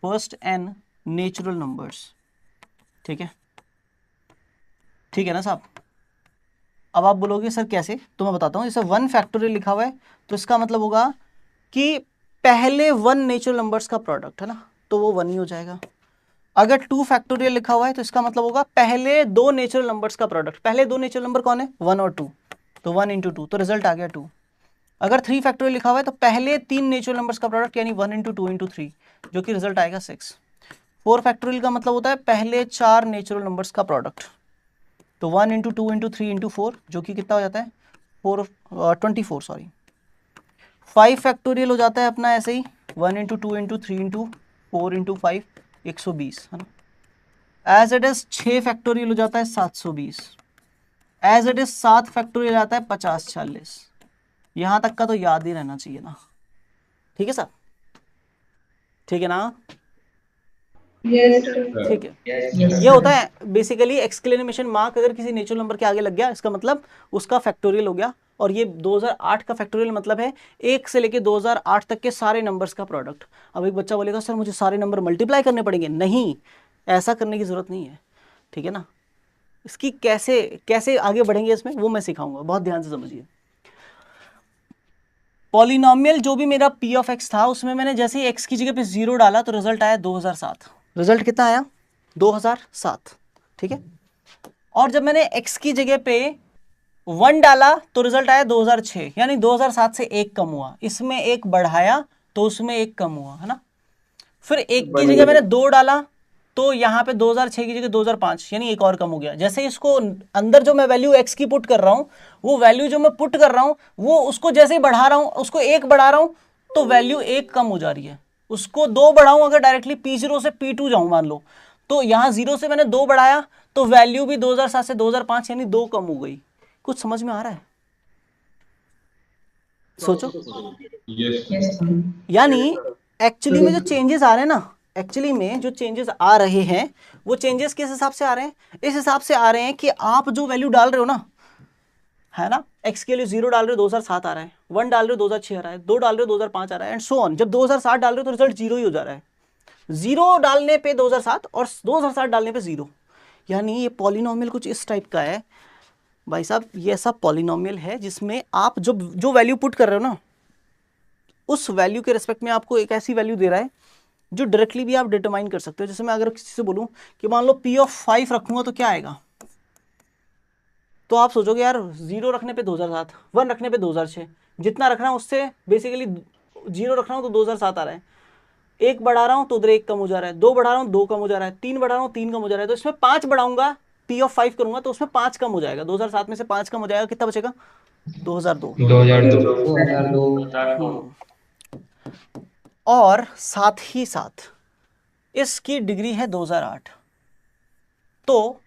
first n natural numbers. ठीक है, ठीक है ना साहब। अब आप बोलोगे सर कैसे, तो मैं बताता हूँ। जैसे 1 फैक्टोरियल लिखा हुआ है तो इसका मतलब होगा कि पहले 1 नेचुरल नंबर्स का प्रोडक्ट, है ना, तो वो 1 ही हो जाएगा। अगर 2 फैक्टोरियल लिखा हुआ है तो इसका मतलब होगा पहले 2 नेचुरल नंबर्स का प्रोडक्ट। पहले 2 नेचुरल नंबर कौन है? 1 और 2, तो 1 इंटू 2 तो रिजल्ट आ गया 2। अगर 3 फैक्टोरियल लिखा हुआ है तो पहले 3 नेचुरल नंबर्स का प्रोडक्ट यानी 1 इंटू 2 इंटू 3, जो कि रिजल्ट आएगा 6। 4 फैक्टोरियल का मतलब होता है पहले 4 नेचुरल नंबर्स का प्रोडक्ट, तो 1 इंटू 2 इंटू 3 इंटू 4, जो कि कितना हो जाता है 24 सॉरी। 5 फैक्टोरियल हो जाता है अपना ऐसे ही 1 इंटू 2 इंटू 3 इंटू 4 इंटू 5, 120 है ना। एज इट इज 6 फैक्टोरियल हो जाता है 720। एज इट इज 7 फैक्टोरियल आता है 50-40। यहां तक का तो याद ही रहना चाहिए ना, ठीक है सर, ठीक है ना,
Yes, sir.
ठीक है।
Yes,
ये होता है बेसिकली एक्सक्लेमेशन मार्क अगर किसी नेचुरल नंबर के आगे लग गया, इसका मतलब उसका फैक्टोरियल हो गया। और ये 2008 का फैक्टोरियल मतलब है 1 से लेके 2008 तक के सारे नंबर्स का प्रोडक्ट। अब एक बच्चा बोलेगा सर मुझे सारे नंबर मल्टीप्लाई करने पड़ेंगे, नहीं, ऐसा करने की जरूरत नहीं है, ठीक है ना। इसकी कैसे कैसे आगे बढ़ेंगे इसमें वो मैं सिखाऊंगा, बहुत ध्यान से समझिए। पॉलिनोमियल जो भी मेरा p ऑफ x था उसमें मैंने जैसे ही x की जगह पे 0 डाला तो रिजल्ट आया 2007। रिजल्ट कितना आया 2007, ठीक है। और जब मैंने x की जगह पे 1 डाला तो रिजल्ट आया 2006, यानी 2007 से 1 कम हुआ, इसमें 1 बढ़ाया तो उसमें 1 कम हुआ, है ना। फिर 1 की जगह मैंने 2 डाला तो यहाँ पे 2006 की जगह 2005, यानी 1 और कम हो गया। जैसे इसको अंदर जो मैं वैल्यू x की पुट कर रहा हूँ, वो वैल्यू जो मैं पुट कर रहा हूँ वो उसको जैसे ही बढ़ा रहा हूँ, उसको 1 बढ़ा रहा हूँ तो वैल्यू 1 कम हो जा रही है। उसको 2 बढ़ाऊं, अगर डायरेक्टली P0 से P2 जाऊं मान लो, तो यहाँ 0 से मैंने 2 बढ़ाया तो वैल्यू भी 2007 से 2005 यानी 2 कम हो गई। कुछ समझ में आ रहा है? सोचो। यानी एक्चुअली में जो चेंजेस आ रहे हैं ना, एक्चुअली में जो चेंजेस आ रहे हैं वो चेंजेस किस हिसाब से आ रहे हैं? इस हिसाब से आ रहे हैं कि आप जो वैल्यू डाल रहे हो ना, है ना, x के लिए 0 डाल रहे हो 2007 आ रहा है, 1 डाल रहे हो 2006 आ रहा है, 2 डाल रहे हो 2005 आ रहा है, एंड सो ऑन। जब 2007 डाल रहे हो तो रिजल्ट 0 ही हो जा रहा है। 0 डालने पे 2007 और 2007 डालने पे 0, यानी ये पॉलिनोमियल कुछ इस टाइप का है भाई साहब। ये ऐसा पॉलिनोमियल है जिसमें आप जो वैल्यू पुट कर रहे हो ना, उस वैल्यू के रिस्पेक्ट में आपको एक ऐसी वैल्यू दे रहा है जो डायरेक्टली भी आप डिटरमाइन कर सकते हो। जैसे मैं अगर किसी से बोलूं कि मान लो p ऑफ 5 रखूंगा तो क्या आएगा, तो आप सोचोगे यार 0 रखने पे 2007, 1 रखने पे 2006, जितना रख रहा हूं उससे बेसिकली 0 रख रहा हूं तो 2007 आ रहा है, 1 बढ़ा रहा हूं तो उधर 1 कम हो जा रहा है, 2 बढ़ा रहा हूं 2 कम हो जा रहा है, 3 बढ़ा रहा हूं 3 कम हो जा रहा है, तो इसमें 5 बढ़ाऊंगा, p ऑफ 5 करूंगा तो उसमें 5 कम हो जाएगा, 2007 में से 5 कम हो जाएगा, कितना बचेगा 2002।
2002।
और साथ ही साथ इसकी डिग्री है 2008। तो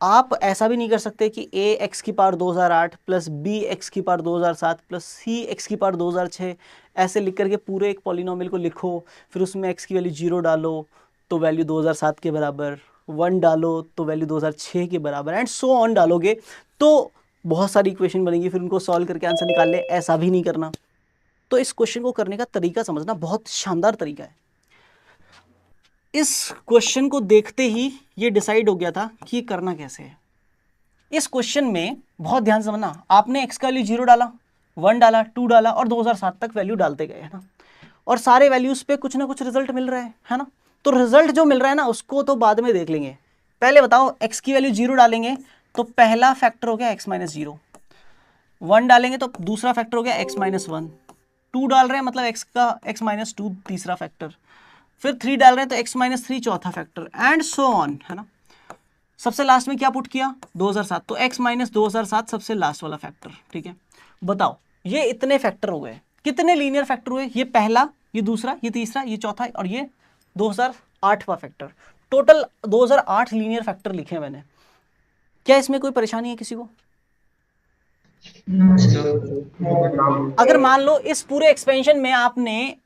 आप ऐसा भी नहीं कर सकते कि a x की पावर 2008 प्लस b x की पावर 2007 प्लस c x की पावर 2006 ऐसे लिख करके पूरे एक पॉलिनोमियल को लिखो, फिर उसमें x की वैल्यू 0 डालो तो वैल्यू 2007 के बराबर, 1 डालो तो वैल्यू 2006 के बराबर, एंड सो ऑन डालोगे तो बहुत सारी इक्वेशन बनेगी, फिर उनको सॉल्व करके आंसर निकाल ले। ऐसा भी नहीं करना। तो इस क्वेश्चन को करने का तरीका समझना, बहुत शानदार तरीका है। इस क्वेश्चन को देखते ही ये डिसाइड हो गया था कि ये करना कैसे है। इस क्वेश्चन में बहुत ध्यान से समझना, आपने x का वैल्यू 0 डाला, 1 डाला, 2 डाला और 2007 तक वैल्यू डालते गए, है ना, और सारे वैल्यूज पे कुछ ना कुछ रिजल्ट मिल रहा है ना। तो रिजल्ट जो मिल रहा है ना उसको तो बाद में देख लेंगे, पहले बताओ x की वैल्यू 0 डालेंगे तो पहला फैक्टर हो गया x माइनस 0, 1 डालेंगे तो दूसरा फैक्टर हो गया x माइनस 1, 2 डाल रहे हैं मतलब x का x माइनस 2 तीसरा फैक्टर, फिर 3 डाल रहे हैं तो x माइनस 3 चौथा फैक्टर, एंड सो ऑन, है ना। सबसे लास्ट में क्या पुट किया 2007, तो x माइनस 2007 सबसे लास्ट वाला फैक्टर, ठीक है। बताओ ये इतने फैक्टर हो गए, कितने लीनियर फैक्टर हुए? ये पहला, ये दूसरा, ये तीसरा, ये चौथा और ये 2008वां फैक्टर, टोटल 2008 लीनियर फैक्टर लिखे मैंने। क्या इसमें कोई परेशानी है किसी को? अगर मान लो इस पूरे एक्सपेंशन में आपने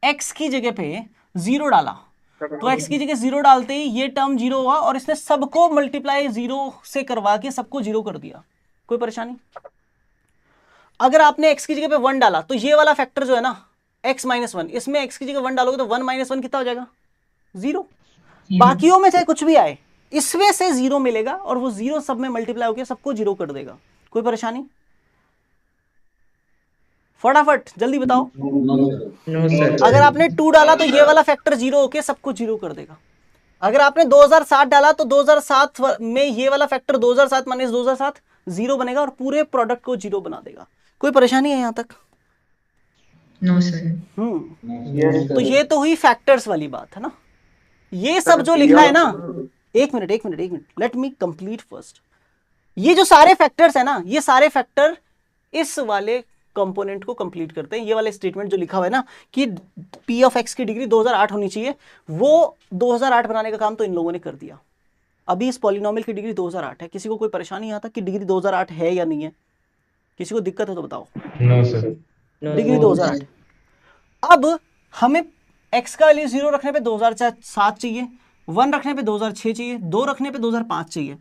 x की जगह पे 0 डाला, तो x की जगह 0 डालते ही ये टर्म 0 हुआ और इसने सबको मल्टीप्लाई 0 से करवा के सबको 0 कर दिया। कोई परेशानी? अगर आपने x की जगह पे 1 डाला तो ये वाला फैक्टर जो है ना x माइनस 1, इसमें x की जगह 1 डालोगे तो 1 माइनस 1 कितना हो जाएगा 0। बाकियों में चाहे कुछ भी आए इसमें से 0 मिलेगा और वो 0 सब में मल्टीप्लाई होकर सबको 0 कर देगा। कोई परेशानी? फटाफट जल्दी बताओ। अगर आपने 2 डाला तो ये वाला फैक्टर 0 होके सबको 0 कर देगा। अगर आपने 2007 डाला तो 2007 में ये वाला फैक्टर 2007 माइनस 2007 0 बनेगा और पूरे प्रोडक्ट को 0 बना देगा। कोई परेशानी है यहाँ तक?
No, sir.
तो ये तो हुई फैक्टर्स वाली बात है ना। ये सब जो लिखा है ना, एक minute, let me complete first. ये जो सारे फैक्टर्स है ना, ये सारे फैक्टर इस वाले कंपोनेंट को कंप्लीट करते हैं। ये वाले स्टेटमेंट जो लिखा हुआ है ना कि p ऑफ x की डिग्री 2008 होनी चाहिए, वो 2008 बनाने का काम तो इन लोगों ने कर दिया। अभी इस पॉलिनोमियल की डिग्री 2008 है। किसी को कोई परेशानी यहाँ तक कि डिग्री 2008 है या नहीं है? किसी को दिक्कत है तो बताओ।
No sir.
डिग्री 2008। अब हमें x का वैल्यू 0 रखने पे 2007 चाहिए, 1 रखने पे 2006 चाहिए, 2 रखने पे 2005 चाहिए।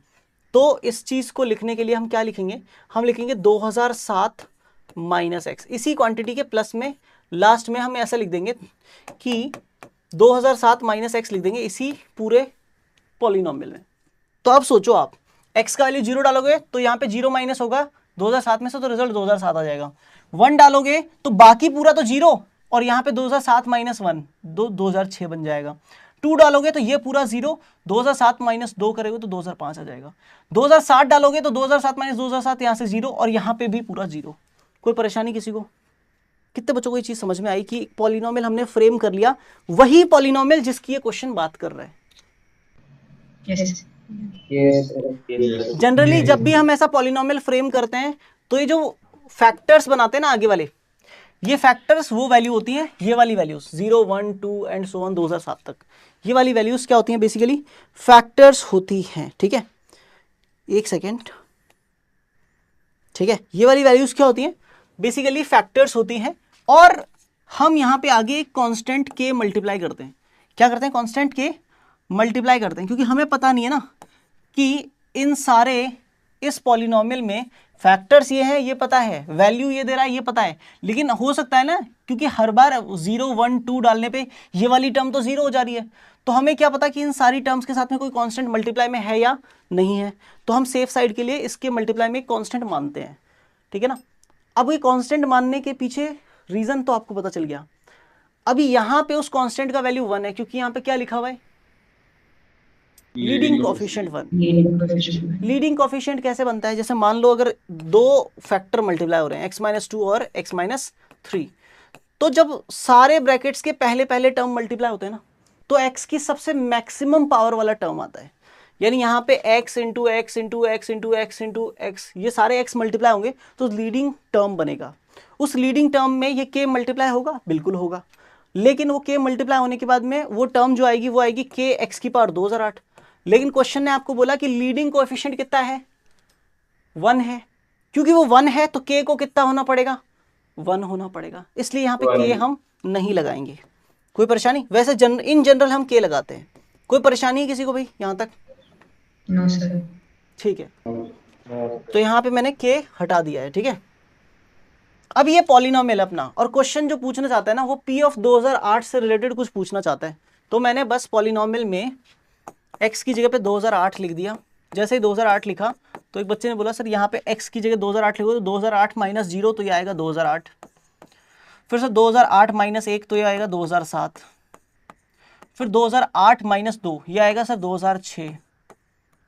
तो इस चीज को लिखने के लिए हम क्या लिखेंगे? हम लिखेंगे 2007 माइनस एक्स। इसी क्वांटिटी के प्लस में लास्ट में हम ऐसा लिख देंगे कि 2007 माइनस एक्स लिख देंगे इसी पूरे पॉलिनोमियल में। तो अब सोचो, आप x का वैल्यू 0 डालोगे तो यहाँ पे 0 माइनस होगा 2007 में से, तो रिजल्ट 2007 आ जाएगा। 1 डालोगे तो बाकी पूरा तो 0, और यहाँ पे 2007 माइनस 1 2006 बन जाएगा। 2 डालोगे तो ये पूरा 0, 2007 माइनस 2 करोगे तो 2005 आ जाएगा। 2007 डालोगे तो 2007 माइनस 2007 यहाँ से 0, और यहाँ पे भी पूरा 0। कोई परेशानी किसी को? कितने बच्चों को ये चीज समझ में आई कि पॉलिनोमियल हमने फ्रेम कर लिया, वही पॉलिनोमियल जिसकी ये क्वेश्चन बात कर रहा है।
Yes.
जनरली जब भी हम ऐसा पॉलिनोमियल फ्रेम करते हैं तो ये जो फैक्टर्स बनाते हैं ना आगे वाले, ये फैक्टर्स वो वैल्यू होती हैं, ये वाली वैल्यूज 0 1 2 एंड सो ऑन 2007 तक। ये वाली वैल्यूज क्या होती हैं? बेसिकली फैक्टर्स होती हैं। ठीक है, एक सेकेंड। ठीक है, ये वाली वैल्यूज क्या होती हैं? बेसिकली फैक्टर्स होती हैं, और हम यहाँ पे आगे एक कांस्टेंट के मल्टीप्लाई करते हैं। क्या करते हैं? कांस्टेंट के मल्टीप्लाई करते हैं, क्योंकि हमें पता नहीं है ना कि इन सारे इस पॉलिनोमियल में फैक्टर्स ये है, ये पता है, वैल्यू ये दे रहा है, ये पता है, लेकिन हो सकता है ना, क्योंकि हर बार 0 1 2 डालने पे ये वाली टर्म तो 0 हो जा रही है, तो हमें क्या पता कि इन सारी टर्म्स के साथ में कोई कांस्टेंट मल्टीप्लाई में है या नहीं है। तो हम सेफ साइड के लिए इसके मल्टीप्लाई में कांस्टेंट मानते हैं। ठीक है ना। अब ये कांस्टेंट मानने के पीछे रीजन तो आपको पता चल गया। अभी यहाँ पे उस कांस्टेंट का वैल्यू 1 है, क्योंकि यहाँ पे क्या लिखा हुआ है? Leading coefficient 1।
Leading coefficient.
Leading coefficient कैसे बनता है? जैसे मान लो अगर दो फैक्टर मल्टीप्लाई हो रहे हैं, x-2 और x-3, तो जब सारे ब्रैकेट्स के पहले पहले टर्म मल्टीप्लाई होते हैं ना, तो x की सबसे मैक्सिमम पावर वाला टर्म आता है। यानी यहाँ पे x into x into x into x into x, ये सारे x मल्टीप्लाई होंगे तो लीडिंग टर्म बनेगा। उस लीडिंग टर्म में ये k मल्टीप्लाई होगा, बिल्कुल होगा, लेकिन वो k मल्टीप्लाई होने के बाद में वो टर्म जो आएगी वो आएगी k x की पावर 2008। लेकिन क्वेश्चन ने आपको बोला कि लीडिंग कोएफिशिएंट कितना है? 1 है। क्योंकि वो 1 है तो k को कितना होना पड़ेगा? 1 होना पड़ेगा, इसलिए यहाँ पे k हम नहीं लगाएंगे। कोई परेशानी? वैसे इन जनरल हम k लगाते हैं। कोई परेशानी है किसी को भाई यहाँ तक?
No, sir.
ठीक है, तो यहाँ पे मैंने k हटा दिया है। ठीक है, अब ये पॉलिनोमियल अपना, और क्वेश्चन जो पूछना चाहता है ना वो p ऑफ 2008 से रिलेटेड कुछ पूछना चाहता है, तो मैंने बस पॉलिनोमियल में x की जगह पे 2008 लिख दिया। जैसे ही 2008 लिखा तो एक बच्चे ने बोला सर यहाँ पे x की जगह 2008 लिखो, तो 2008 माइनस 0 तो ये आएगा 2008, फिर सर 2008 माइनस 1 तो ये आएगा 2007, फिर 2008 माइनस 2 ये आएगा सर 2006।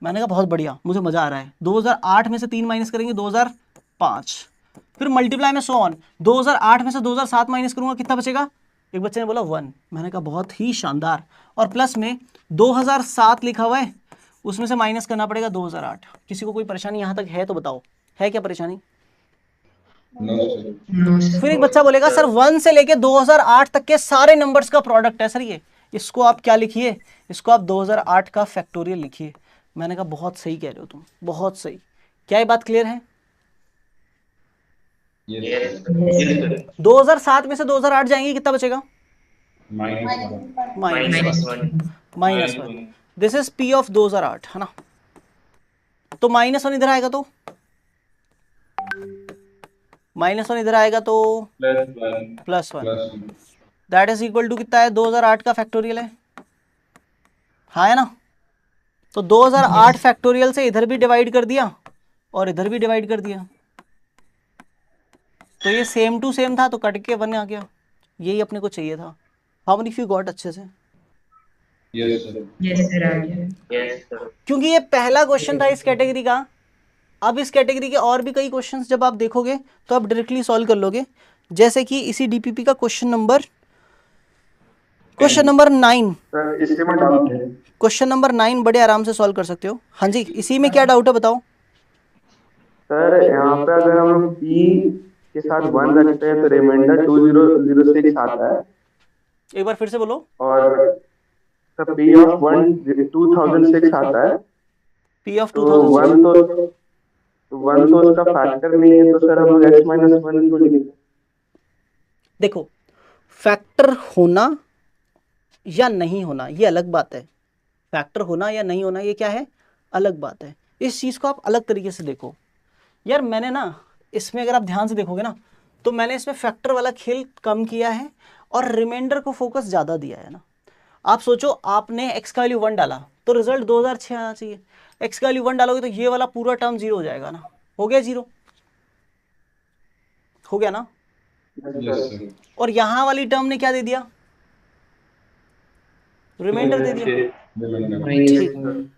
मैंने कहा बहुत बढ़िया, मुझे मजा आ रहा है। 2008 में से 3 माइनस करेंगे 2005, फिर मल्टीप्लाई में सो ऑन, 2008 में से 2007 माइनस करूंगा, कितना बचेगा? एक बच्चे ने बोला 1। मैंने कहा बहुत ही शानदार, और प्लस में 2007 लिखा हुआ है, उसमें से माइनस करना पड़ेगा 2008। किसी को कोई परेशानी यहाँ तक है तो बताओ, है क्या परेशानी?
No, sir.
फिर एक बच्चा बोलेगा सर 1 से लेके 2008 तक के सारे नंबर्स का प्रोडक्ट है सर ये, इसको आप क्या लिखिए? इसको आप 2008 का फैक्टोरियल लिखिए। मैंने कहा बहुत सही कह रहे हो तुम, बहुत सही। क्या ये बात क्लियर है? 2007 में से 2008 जाएंगे, कितना बचेगा? Minus 1। This is p of 2008 है ना। तो -1 इधर आएगा तो -1 इधर आएगा तो +1, दैट इज इक्वल टू कितना है? 2008 का फैक्टोरियल है, हाँ है ना। तो 2008 फैक्टोरियल से इधर भी डिवाइड कर दिया और इधर भी डिवाइड कर दिया, तो ये सेम टू सेम था तो कट के 1 आ गया। यही अपने को चाहिए था। How many of you got अच्छे से?
Yes, sir.
क्योंकि ये पहला क्वेश्चन था इस कैटेगरी का अब इस कैटेगरी के और भी कई क्वेश्चंस जब आप देखोगे तो आप डायरेक्टली सॉल्व कर लोगे, जैसे कि इसी डीपीपी का क्वेश्चन नंबर 9।
सर इससे में डाउट है।
क्वेश्चन नंबर 9 बड़े आराम से सॉल्व कर सकते हो। हाँ जी, इसी में क्या डाउट है बताओ।
सर यहाँ पे अगर हम लोग पी के साथ 1 रखते हैं तो रिमाइंडर 2006 आता है,
एक बार फिर से बोलो।
और सर पी ऑफ 2006 आता है,
पी ऑफ
तो
2006
1 तो उसका फैक्टर नहीं है, तो सर हम लोग x-1 को लिखेंगे।
देखो, फैक्टर होना या नहीं होना ये अलग बात है। फैक्टर होना या नहीं होना ये क्या है, अलग बात है। इस चीज को आप अलग तरीके से देखो। यार मैंने ना इसमें अगर आप ध्यान से देखोगे ना तो मैंने इसमें फैक्टर वाला खेल कम किया है और रिमाइंडर को फोकस ज्यादा दिया है ना। आप सोचो, आपने x का वैल्यू 1 डाला तो रिजल्ट 2006 आना चाहिए। x का वैल्यू 1 डालोगे तो ये वाला पूरा टर्म 0 हो जाएगा ना। हो गया 0, हो गया ना।
Yes sir.
और यहां वाली टर्म ने क्या दे दिया, रिमाइंडर दे दिया। ठीक।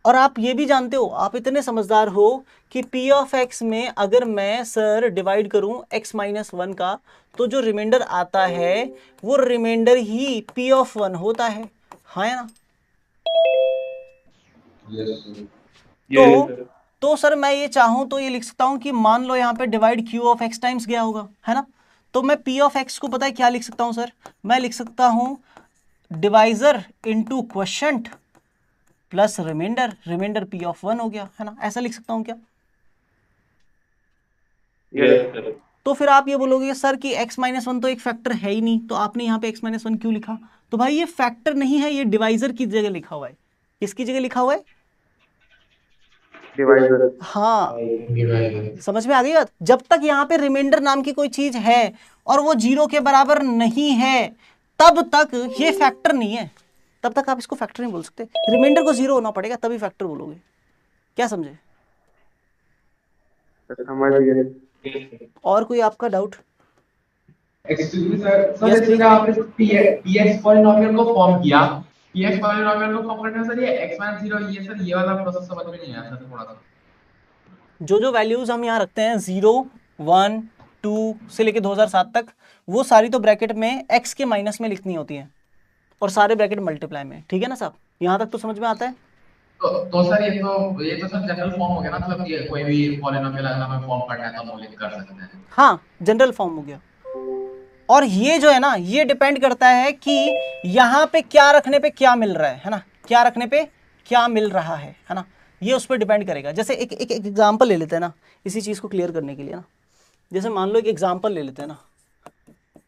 और आप ये भी जानते हो, आप इतने समझदार हो कि p ऑफ x में अगर मैं सर डिवाइड करूं x-1 का तो जो रिमाइंडर आता है वो रिमाइंडर ही p ऑफ 1 होता है। हाँ या ना।
Yes sir.
तो सर मैं ये चाहूं तो ये लिख सकता हूं कि मान लो यहाँ पे divide q of x times गया होगा, है ना। तो मैं p ऑफ x को पता है क्या लिख सकता हूं सर, मैं लिख सकता हूं divisor into quotient plus remainder, remainder p of 1 हो गया, है ना। ऐसा लिख सकता हूं क्या।
Yes sir.
तो फिर आप ये बोलोगे सर कि x-1 तो एक फैक्टर है ही नहीं, तो आपने यहाँ पे x-1 क्यों लिखा। तो भाई ये फैक्टर नहीं है, ये डिवाइजर की जगह लिखा हुआ है। किसकी जगह लिखा हुआ है,
डिवाइजर।
हाँ, समझ में आ गई बात। जब तक यहाँ पे रिमाइंडर नाम की कोई चीज है और वो 0 के बराबर नहीं है तब तक ये फैक्टर नहीं है, तब तक आप इसको फैक्टर नहीं बोल सकते। रिमाइंडर को 0 होना पड़ेगा तभी फैक्टर बोलोगे। क्या समझे।
समझ गए।
और कोई आपका doubt.
Excuse me sir,
Yes,
जैसे कि आपने पीएक्स पॉलिनोमियल को फॉर्म किया, पीएक्स पॉलिनोमियल को फॉर्म करने में सर ये x-0 ये सर ये वाला प्रोसेस समझ में नहीं आया सर थोड़ा सा।
जो वैल्यूज हम यहाँ रखते हैं 0, 1, 2 से लेके 2007 तक, वो सारी तो ब्रैकेट में x के माइनस में लिखनी होती है और सारे ब्रैकेट मल्टीप्लाई में। ठीक है ना साहब, यहाँ तक तो समझ में आता है।
तो सर ये तो सर जनरल फॉर्म हो गया ना, मतलब ये कोई भी पॉलिनोमियल अगर हमें फॉर्म करना है तो हम वो लिख कर सकते हैं।
हाँ, जनरल फॉर्म हो गया। और ये जो है ना ये डिपेंड करता है कि यहाँ पे क्या रखने पे क्या मिल रहा है ना, क्या रखने पे क्या मिल रहा है ना, ये उस पर डिपेंड करेगा। जैसे एक एग्जांपल ले लेते हैं ना इसी चीज़ को क्लियर करने के लिए ना। जैसे मान लो एक एग्जांपल ले लेते हैं ना,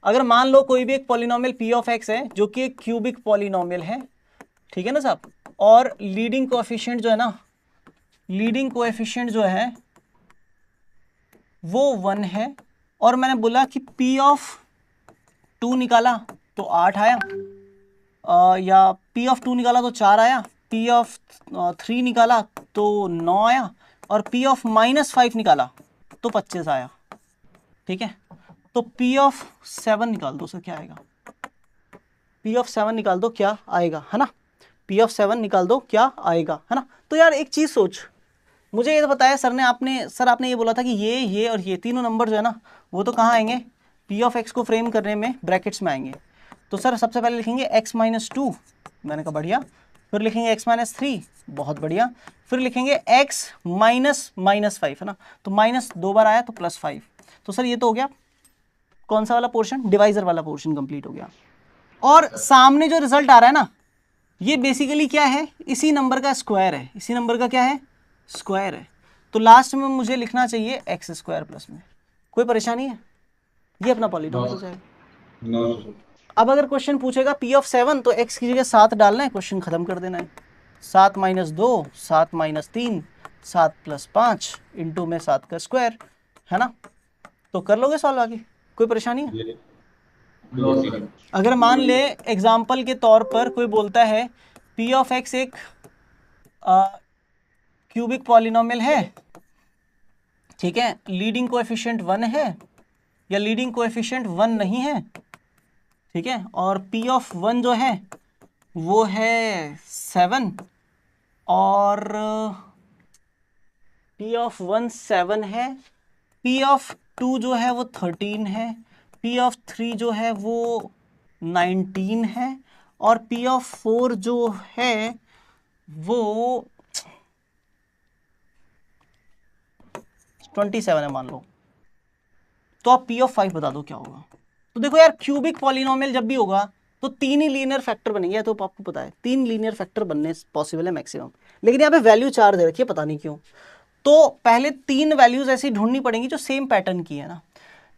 अगर मान लो कोई भी एक पॉलिनोमियल p ऑफ x है जो कि एक क्यूबिक पॉलिनोमियल है, ठीक है ना साहब, और लीडिंग कोएफिशिएंट जो है ना, लीडिंग कोएफिशिएंट जो है वो 1 है, और मैंने बोला कि p ऑफ 2 निकाला तो 8 आया, या p ऑफ 2 निकाला तो 4 आया, p ऑफ 3 निकाला तो 9 आया, और p ऑफ -5 निकाला तो 25 आया। ठीक है, तो p ऑफ 7 निकाल दो, सर क्या आएगा। p ऑफ 7 निकाल दो क्या आएगा, है ना। p ऑफ 7 निकाल दो क्या आएगा, है ना। तो यार एक चीज सोच, मुझे ये तो पता है सर आपने ये बोला था कि ये और ये तीनों नंबर जो है ना वो तो कहाँ आएंगे, p ऑफ x को फ्रेम करने में ब्रैकेट्स में आएंगे। तो सर सबसे पहले लिखेंगे x-2, मैंने कहा बढ़िया, फिर लिखेंगे x-3, बहुत बढ़िया, फिर लिखेंगे x -5, है ना। तो माइनस 2 बार आया तो +5। तो सर ये तो हो गया कौन सा वाला पोर्शन, डिवाइजर वाला पोर्शन कंप्लीट हो गया। और सामने जो रिजल्ट आ रहा है ना ये बेसिकली क्या है, इसी नंबर का स्क्वायर है, इसी नंबर का क्या है, स्क्वायर है। तो लास्ट में मुझे लिखना चाहिए x² प्लस में। कोई परेशानी है, ये अपना पॉलिनोमियल हो जाएगा।
No sir.
अब अगर क्वेश्चन पूछेगा p ऑफ 7 तो x की जगह 7 डालना है, क्वेश्चन खत्म कर देना है। 7 - 2, 7 - 3, 7 + 5 इंटू में 7 का स्क्वायर, है ना। तो कर लोगे सॉल्व आगे, कोई परेशानी है।
No sir.
अगर मान ले एग्जाम्पल के तौर पर कोई बोलता है p ऑफ x एक क्यूबिक पॉलिनोमियल है, ठीक है, लीडिंग कोएफिशिएंट 1 है या लीडिंग कोएफिशिएंट 1 नहीं है, ठीक है, और p ऑफ 1 जो है वो है 7 और P ऑफ 1 7 है, P ऑफ 2 जो है वो 13 है, P ऑफ 3 जो है वो 19 है, और P ऑफ 4 जो है वो 27 है मान लो। तो आप P ऑफ 5 बता दो क्या होगा। तो देखो यार, क्यूबिक पॉलिनोमियल जब भी होगा तो 3 ही लीनियर फैक्टर बनेंगे, तो आपको पता है 3 लीनियर फैक्टर बनने पॉसिबल है मैक्सिमम, लेकिन यहाँ पे वैल्यू 4 दे रखी है, पता नहीं क्यों। तो पहले 3 वैल्यूज ऐसी ढूंढनी पड़ेंगी जो सेम पैटर्न की है ना।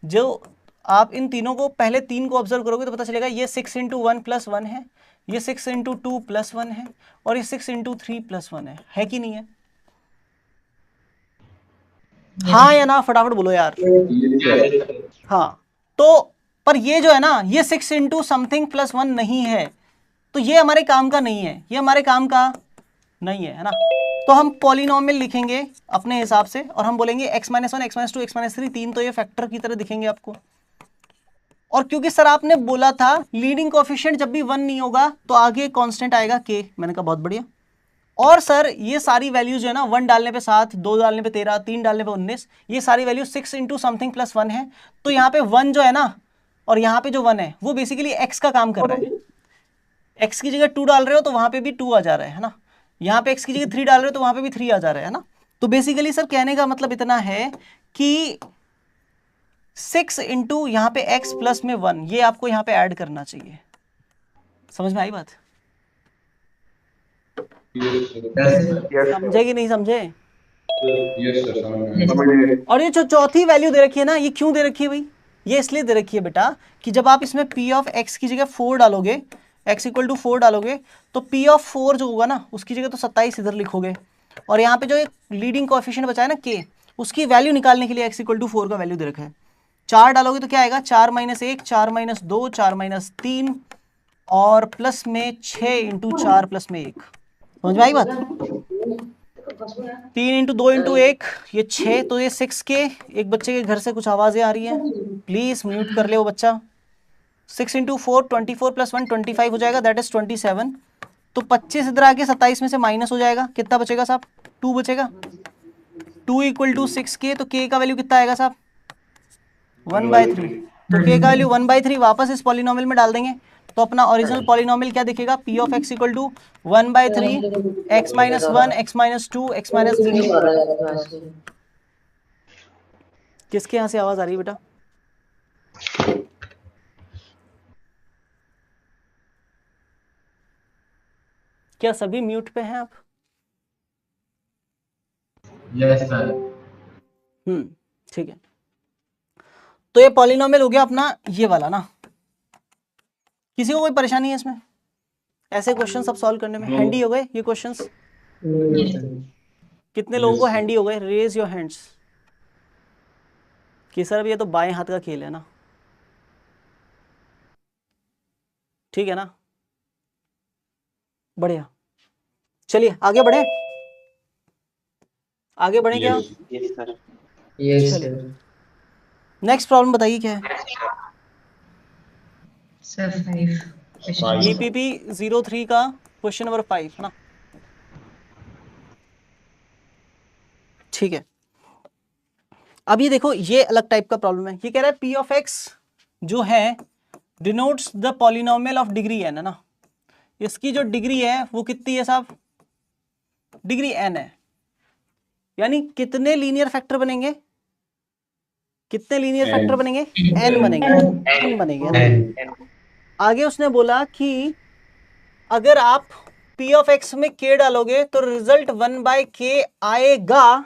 जो आप इन तीनों को पहले 3 को ऑब्जर्व करोगे तो पता चलेगा ये 6 × 1 + 1 है, ये 6 × 2 + 1 है, और ये 6 × 3 + 1 है कि नहीं है? हाँ या ना, फटाफट बोलो यार। हाँ, तो पर ये जो है ना, ये 6 × समथिंग + 1 नहीं है, तो ये हमारे काम का नहीं है, ये हमारे काम का नहीं है ना। तो हम पॉलिनोमियल लिखेंगे अपने हिसाब से और हम बोलेंगे x - 1 x - 2 x - 3, 3 तो ये फैक्टर की तरह दिखेंगे आपको। और क्योंकि सर आपने बोला था लीडिंग कोएफिशिएंट जब भी 1 नहीं होगा तो आगे कांस्टेंट आएगा k, मैंने कहा बहुत बढ़िया। और सर ये सारी वैल्यू जो है ना, 1 डालने पे 7, 2 डालने पे 13, 3 डालने पे 19, ये सारी वैल्यू 6 × समथिंग + 1 है। तो यहाँ पे 1 जो है ना, और यहाँ पे जो 1 है वो बेसिकली x का काम कर रहा है। x की जगह 2 डाल रहे हो तो वहां पे भी 2 आ जा रहा है ना, यहाँ पे x की जगह 3 डाल रहे हो तो वहां पे भी 3 आ जा रहा है ना। तो बेसिकली सर कहने का मतलब इतना है कि 6 × यहाँ पे x + में 1, ये आपको यहाँ पे ऐड करना चाहिए। समझ में आई बात? समझे कि नहीं समझे? और ये जो चौथी वैल्यू दे रखी है ना, ये क्यों दे रखी है भाई? ये इसलिए दे रखी है बेटा कि जब आप इसमें P ऑफ x की जगह 4 डालोगे, x = 4 डालोगे, तो P ऑफ 4 जो होगा ना, उसकी जगह तो 27 इधर लिखोगे, और यहाँ पे जो एक लीडिंग कोएफिशिएंट बचा है ना k, उसकी वैल्यू निकालने के लिए x = 4 का वैल्यू दे रखा है। 4 डालोगे तो क्या आएगा? 4 - 1, 4 - 2, 4 - 3, और प्लस में 6 × 4 + में 1। समझ में आई बात? 3 × 2 × 1, ये 6, तो ये 6k। एक बच्चे के घर से कुछ आवाजें आ रही हैं, प्लीज म्यूट कर ले वो बच्चा। 6 × 4 24 + 1 25 हो जाएगा, दैट इज 27। तो 25 इधर आके 27 में से माइनस हो जाएगा, कितना बचेगा साहब? 2 बचेगा। 2 = 6k, तो k का वैल्यू कितना आएगा साहब? 1/3। तो k का वैल्यू 1/3 वापस इस पॉलिनोमियल में डाल देंगे, तो अपना ओरिजिनल पॉलिनोमियल क्या दिखेगा? P of x = 1/3 x - 1 x - 2 x - 3। किसके यहाँ से आवाज आ रही है बेटा? क्या सभी म्यूट पे हैं आप?
Yes sir.
ठीक है। तो ये पॉलिनोमियल हो गया अपना ये वाला ना। किसी को कोई परेशानी है इसमें? ऐसे क्वेश्चन सब सॉल्व करने में हैंडी हो गए ये क्वेश्चंस? कितने लोगों को हैंडी हो गए? Raise your hands. कि सर अब ये तो बाएं हाथ का खेल है ना, ठीक है ना? बढ़िया, चलिए आगे बढ़े। आगे बढ़े क्या? चलिए नेक्स्ट प्रॉब्लम बताइए क्या है?
Sir, 5.
EPP 03 का क्वेश्चन नंबर 5 है ना? ठीक है। अब ये देखो, ये अलग टाइप का प्रॉब्लम है। ये कह रहा है P ऑफ x जो है denotes the polynomial of degree n है ना। इसकी जो डिग्री है वो कितनी है साहब? डिग्री n है। यानी कितने लीनियर फैक्टर बनेंगे? कितने लीनियर फैक्टर बनेंगे? n बनेंगे, n बनेंगे। आगे उसने बोला कि अगर आप P ऑफ x में k डालोगे तो रिजल्ट 1/k आएगा।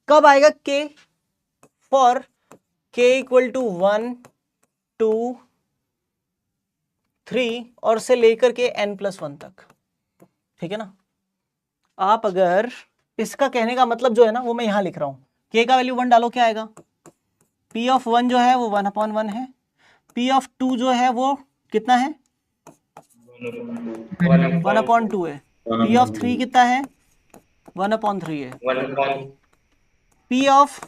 कब आएगा k? फॉर k = 1 2 3 और से लेकर के n + 1 तक, ठीक है ना? आप अगर इसका कहने का मतलब जो है ना वो मैं यहां लिख रहा हूं, k का वैल्यू 1 डालो, क्या आएगा? P ऑफ 1 जो है वो 1/1 है। P ऑफ 2 जो है वो कितना है? 1/2 है। P ऑफ 3 कितना है? 1/3 है। P ऑफ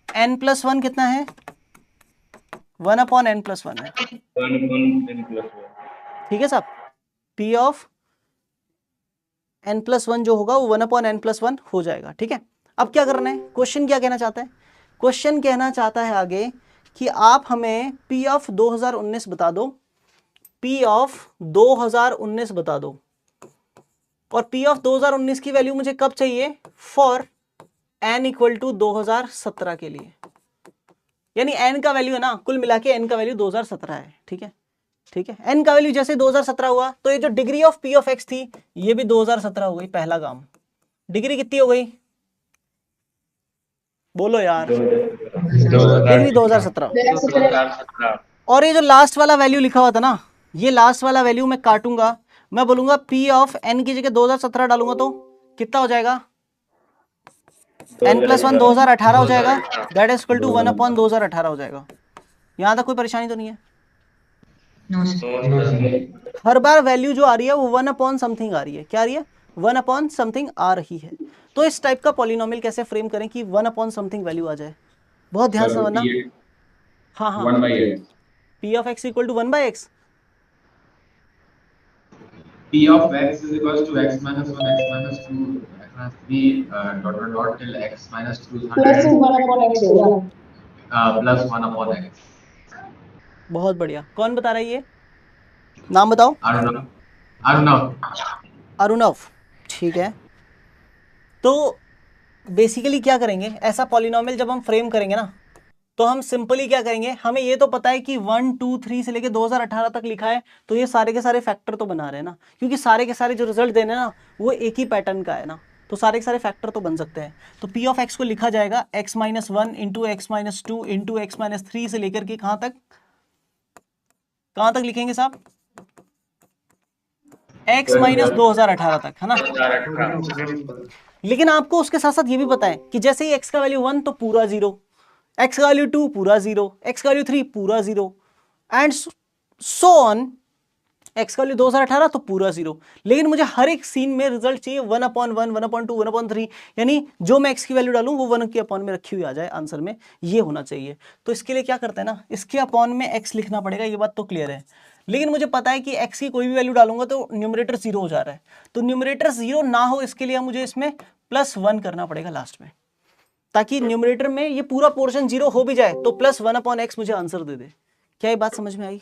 n + 1 कितना है? 1/n + 1 है। ठीक है साहब? P ऑफ n + 1 जो होगा वो 1/n + 1 हो जाएगा, ठीक है? अब क्या करना है, क्वेश्चन क्या कहना चाहता है, क्वेश्चन कहना चाहता है आगे कि आप हमें P ऑफ 2019 बता दो, P ऑफ 2019 बता दो, और P ऑफ 2019 की वैल्यू मुझे कब चाहिए, फॉर n इक्वल टू 2017 के लिए, यानी n का वैल्यू है ना, कुल मिला के n का वैल्यू 2017 है, ठीक है, ठीक है, n का वैल्यू जैसे 2017 हुआ तो ये जो degree of P of x थी ये भी 2017 हो गई, पहला काम, डिग्री कितनी हो गई, बोलो यार, डिग्री 2017। और ये जो लास्ट वाला वैल्यू लिखा हुआ था ना, ये लास्ट वाला वैल्यू मैं काटूंगा, मैं बोलूंगा P ऑफ n की जगह 2017 डालूंगा तो कितना हो जाएगा, n प्लस 1 2018 हो जाएगा, दैट इज इक्वल टू 1/2018 हो जाएगा। यहां तक कोई परेशानी तो नहीं है?
No, sir.
हर बार वैल्यू जो आ रही है वो 1/समथिंग आ रही है, क्या आ रही है, 1/समथिंग आ रही है। तो इस टाइप का पॉलिनोमियल कैसे फ्रेम करें कि 1/समथिंग वैल्यू आ जाए, बहुत ध्यान से समझना। हाँ हाँ,
1/x
P of x equal to 1/x,
P of x is equals to x minus 1, x minus 2, x minus 3, dot dot dot till x minus 2 is 100, plus 1 upon x.
बहुत बढ़िया। कौन बता रहा है ये, नाम बताओ।
Arnav. Arnav.
अरुणव, ठीक है। तो बेसिकली क्या करेंगे, ऐसा पॉलिनोमियल जब हम फ्रेम करेंगे ना, तो हम सिंपली क्या करेंगे, हमें ये तो पता है कि 1 2 3 से लेके 2018 तक लिखा है, तो ये सारे के सारे फैक्टर तो बना रहे हैं ना, क्योंकि सारे के सारे जो रिजल्ट देने ना वो एक ही पैटर्न का है ना, तो सारे के सारे फैक्टर तो बन सकते हैं। तो P ऑफ x को लिखा जाएगा x minus 1 into X minus 2 into X minus 3 से लेकर के कहाँ तक लिखेंगे साहब, x माइनस 2018 तक, है ना। लेकिन आपको उसके साथ साथ ये भी पता है कि जैसे ही x का वैल्यू 1 तो पूरा 0, x का वैल्यू 2 पूरा 0, x का वैल्यू 3 पूरा 0 एंड सो ऑन, x का वैल्यू 2018 तो पूरा 0। लेकिन मुझे हर एक सीन में रिजल्ट चाहिए 1/1, 1/2, 1/3, यानी जो मैं x की वैल्यू डालूं वो 1 के अपॉन में रखी हुई आ जाए आंसर में, ये होना चाहिए। तो इसके लिए क्या करते हैं ना, इसके अपॉन में x लिखना पड़ेगा, ये बात तो क्लियर है। लेकिन मुझे पता है कि x की कोई भी वैल्यू डालूंगा तो न्यूमरेटर 0 हो जा रहा है, तो न्यूमरेटर 0 ना हो इसके लिए मुझे इसमें +1 करना पड़ेगा लास्ट में, ताकि न्यूमरेटर में ये पूरा पोर्शन 0 हो भी जाए तो +1/x मुझे आंसर दे दे। क्या ये बात समझ में आई?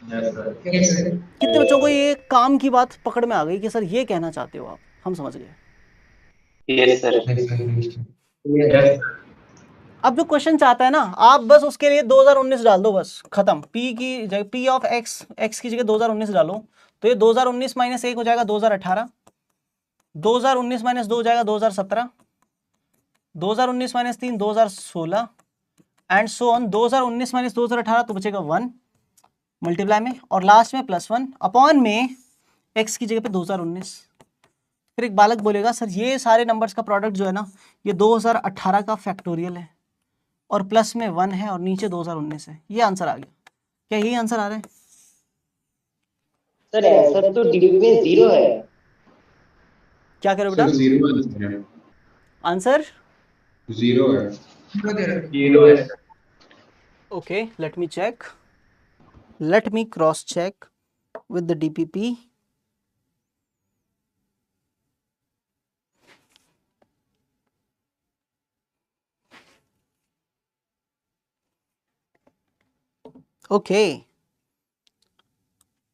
Yes, sir.
Yes, sir.
कितने बच्चों को ये काम की बात पकड़ में आ गई कि सर ये कहना चाहते हो आप, हम समझ गए।
Yes sir.
Yes, sir.
अब जो क्वेश्चन चाहता है ना, आप बस उसके लिए 2019 डाल दो, बस खत्म। P की जगह P ऑफ x की जगह 2019 डालो, तो ये 2019 माइनस 1 हो जाएगा 2018, 2019 माइनस 2 हो जाएगा 2017, 2019 minus 3 2016 and so on. 2019 minus 2018 तो बचेगा 1 मल्टीप्लाई में, और लास्ट में +1 अपॉन में x की जगह पे 2019। फिर एक बालक बोलेगा सर ये सारे नंबर्स का प्रोडक्ट जो है ना, ये 2018 का फैक्टोरियल है और प्लस में 1 है और नीचे 2019 है, ये आंसर आ गया। क्या यही आंसर आ रहा है?
सर आंसर तो डी में 0 है।
क्या करो बेटा?
0 है,
आंसर
0 है।
0 है, sir.
Okay, let me check, let me cross check with the DPP। Okay,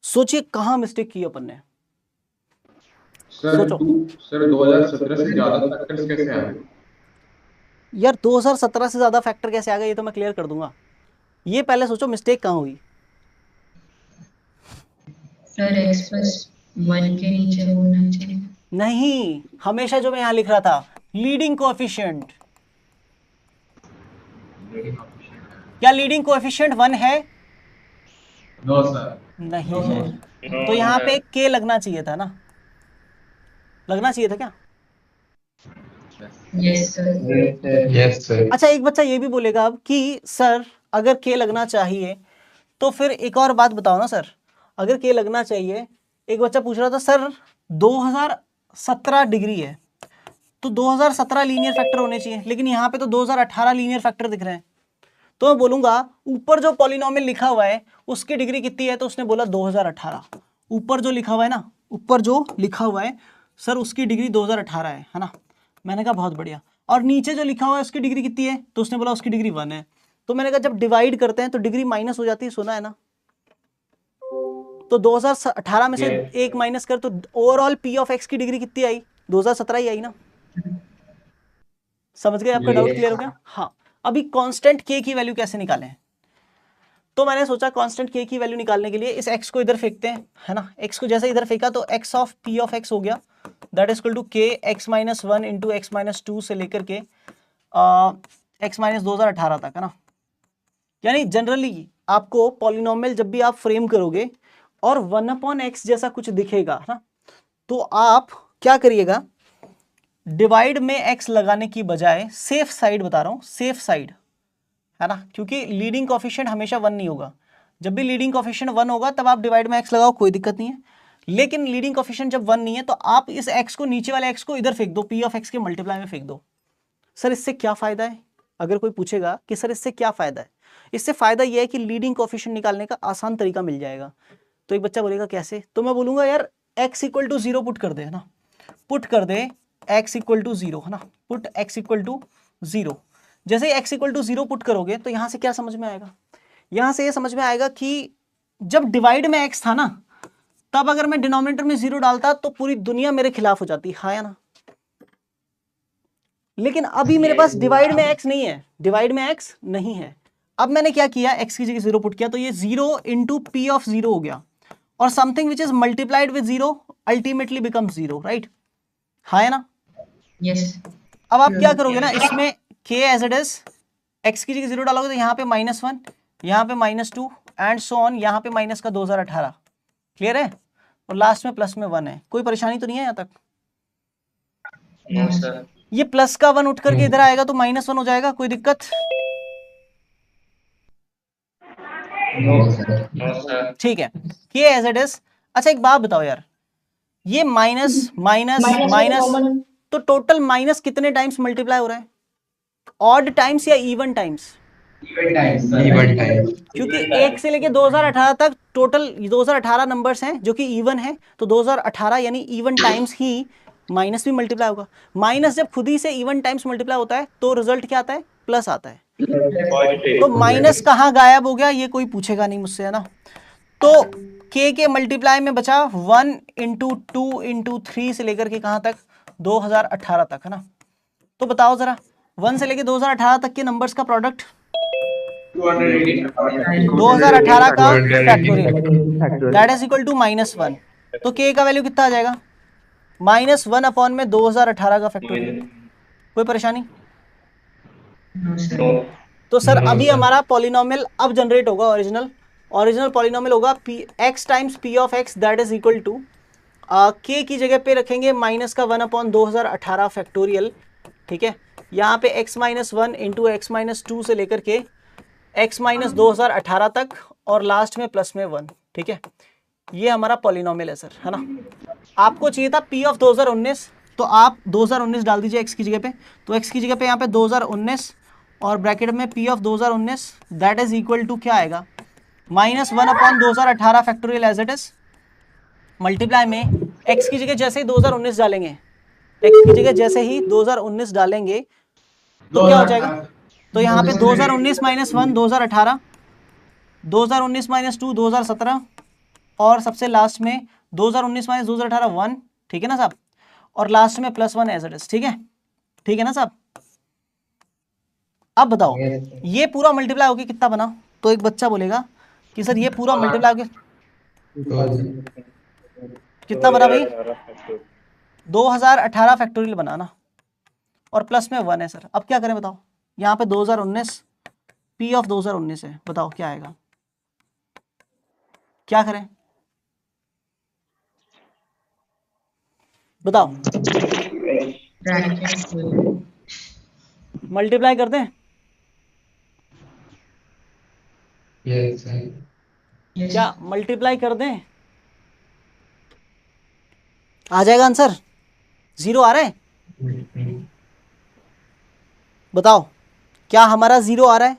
सोचिए कहाँ मिस्टेक की अपन ने।
सर
सोचो।
सर 2017 से ज्यादा फैक्टर्स कैसे आ गए?
यार 2017 से ज्यादा फैक्टर कैसे आ गए, ये तो मैं क्लियर कर दूंगा। ये पहले सोचो मिस्टेक कहाँ हुई।
सर x plus 1 के नीचे होना चाहिए।
नहीं, हमेशा जो मैं यहाँ लिख रहा था लीडिंग कोएफिशिएंट, क्या लीडिंग कोएफिशिएंट 1 है?
No, sir.
नहीं है, तो यहाँ पे k लगना चाहिए था ना, लगना चाहिए था क्या?
Yes, sir.
Yes, sir.
अच्छा, एक बच्चा ये भी बोलेगा अब कि सर अगर k लगना चाहिए तो फिर एक और बात बताओ ना सर, अगर k लगना चाहिए, एक बच्चा पूछ रहा था सर 2017 डिग्री है तो 2017 लीनियर फैक्टर होने चाहिए, लेकिन यहाँ पे तो 2018 लीनियर फैक्टर दिख रहे हैं। तो मैं बोलूंगा ऊपर जो पॉलिनोमियल लिखा हुआ है उसकी डिग्री कितनी है, तो उसने बोला 2018। ऊपर जो लिखा हुआ है ना, ऊपर जो लिखा हुआ है सर उसकी डिग्री 2018 है ना, मैंने कहा बहुत बढ़िया। और नीचे जो लिखा हुआ है उसकी डिग्री कितनी है, तो उसने बोला उसकी डिग्री 1 है। तो मैंने कहा जब डिवाइड करते हैं तो डिग्री माइनस हो जाती है, सुना है ना। तो 2018 में से एक माइनस कर तो ओवरऑल पी ऑफ एक्स की डिग्री कितनी आई, 2017 ही आई ना। समझ गए, आपका डाउट क्लियर हो गया। हाँ, अभी कांस्टेंट के की वैल्यू कैसे निकालें, तो मैंने सोचा कांस्टेंट के की वैल्यू निकालने के लिए इस x को इधर फेंकते हैं, है ना। x को जैसे इधर फेंका तो x of p of x हो गया, that is equal to k x minus 1 into X minus 2 से लेकर के x माइनस 2018 तक, है ना। यानी जनरली आपको पॉलिनोमियल जब भी आप फ्रेम करोगे और 1/x जैसा कुछ दिखेगा, है ना, तो आप क्या करिएगा, डिवाइड में x लगाने की बजाय सेफ साइड बता रहा हूं, सेफ साइड, है ना, क्योंकि लीडिंग कोफिशिएंट हमेशा 1 नहीं होगा। जब भी लीडिंग कोफिशिएंट 1 होगा तब आप डिवाइड में x लगाओ, कोई दिक्कत नहीं है। लेकिन लीडिंग कोफिशिएंट जब 1 नहीं है तो आप इस x को, नीचे वाले x को इधर फेंक दो, p ऑफ x के मल्टीप्लाई में फेंक दो। सर इससे क्या फायदा है, अगर कोई पूछेगा कि सर इससे क्या फायदा है, इससे फायदा यह है कि लीडिंग कोफिशिएंट निकालने का आसान तरीका मिल जाएगा। तो एक बच्चा बोलेगा कैसे, तो मैं बोलूंगा यार x इक्वल टू 0 पुट कर दे, है ना, पुट कर दे x इक्वल टू 0, है ना, पुट x इक्वल टू 0। जैसे ही x इक्वल टू 0 पुट करोगे तो यहां से क्या समझ में आएगा, यहां से ये समझ में आएगा कि जब डिवाइड में x था ना, तब अगर मैं डिनोमिनेटर में 0 डालता तो पूरी दुनिया मेरे खिलाफ हो जाती, हाँ या ना। लेकिन अभी मेरे पास डिवाइड में x नहीं है, डिवाइड में x नहीं है। अब मैंने क्या किया, x की जगह 0 पुट किया, तो ये 0 इंटू p ऑफ 0 हो गया, और something which is multiplied with 0 ultimately becomes 0, right, हाँ है ना।
Yes.
अब आप क्या करोगे ना, इसमें k as it is, x की जगह 0 डालोगे तो यहाँ पे -1, यहाँ पे -2 एंड सो ऑन, यहाँ पे माइनस का 2018, क्लियर है, और लास्ट में प्लस में 1 है। कोई परेशानी तो नहीं है यहाँ तक।
No, sir.
ये प्लस का 1 उठ करके इधर आएगा तो -1 हो जाएगा, कोई दिक्कत। ठीक है, k एज इट इज। अच्छा एक बात बताओ यार, ये माइनस माइनस माइनस, तो टोटल माइनस कितने टाइम्स मल्टीप्लाई हो रहा है, ऑड टाइम्स या इवन टाइम्स।
Even time.
क्योंकि 1 से लेके 2018 तक टोटल 2018 नंबर्स हैं जो कि इवन है, तो 2018 यानी इवन टाइम्स ही माइनस भी मल्टीप्लाई होगा। माइनस जब खुद ही से इवन टाइम्स मल्टीप्लाई होता है तो रिजल्ट क्या आता है, प्लस आता है। तो माइनस कहाँ गायब हो गया ये कोई पूछेगा नहीं मुझसे, है ना। तो k के मल्टीप्लाई में बचा 1 इंटू 2 इंटू 3 से लेकर के कहाँ तक, 2018 तक, है ना। तो बताओ जरा 1 से लेके 2018 तक के नंबर्स का प्रोडक्ट, 2018 का factorial, that is equal to -1। तो k का वैल्यू कितना आ जाएगा, -1 अपॉन में 2018 का फैक्टोरियल। कोई परेशानी।
No, sir.
तो सर अभी हमारा पॉलिनोमियल अब जनरेट होगा, ओरिजिनल पॉलिनोमियल होगा x times p of x, that is equal to k की जगह पे रखेंगे माइनस का 1 अपॉन 2018 फैक्टोरियल, ठीक है। यहाँ पे x minus 1 into X minus 2 से लेकर के x माइनस 2018 तक, और लास्ट में प्लस में 1, ठीक है। ये हमारा पॉलिनोमियल है सर, है ना। आपको चाहिए था p ऑफ 2019, तो आप 2019 डाल दीजिए x की जगह पे, तो x की जगह पे यहाँ पे 2019 और ब्रैकेट में p of 2019 that is equal to क्या आएगा, -1 upon 2018 factorial as it is, multiply में x की जगह जैसे ही 2019 डालेंगे, x की जगह जैसे ही 2019 डालेंगे तो क्या हो जाएगा, तो यहाँ पे 2019 माइनस 1 2018, 2019 माइनस 2 2017, और सबसे लास्ट में 2019 माइनस 2018 1, ठीक है ना साहब, और लास्ट में +1 एज इट इज, ठीक है ना साहब। अब बताओ ये पूरा मल्टीप्लाई होके कितना बना, तो एक बच्चा बोलेगा कि सर ये पूरा मल्टीप्लाई होके कितना बना भाई, 2018 फैक्टोरियल बना ना, और प्लस में 1 है सर। अब क्या करें बताओ, यहाँ पे 2019 p ऑफ 2019 है, बताओ क्या आएगा, क्या करें बताओ,
Bracket full.
मल्टीप्लाई कर दें,
यस
Yes.
क्या मल्टीप्लाई कर दें, आ जाएगा आंसर, 0 आ रहा है, बताओ क्या हमारा 0 आ रहा है,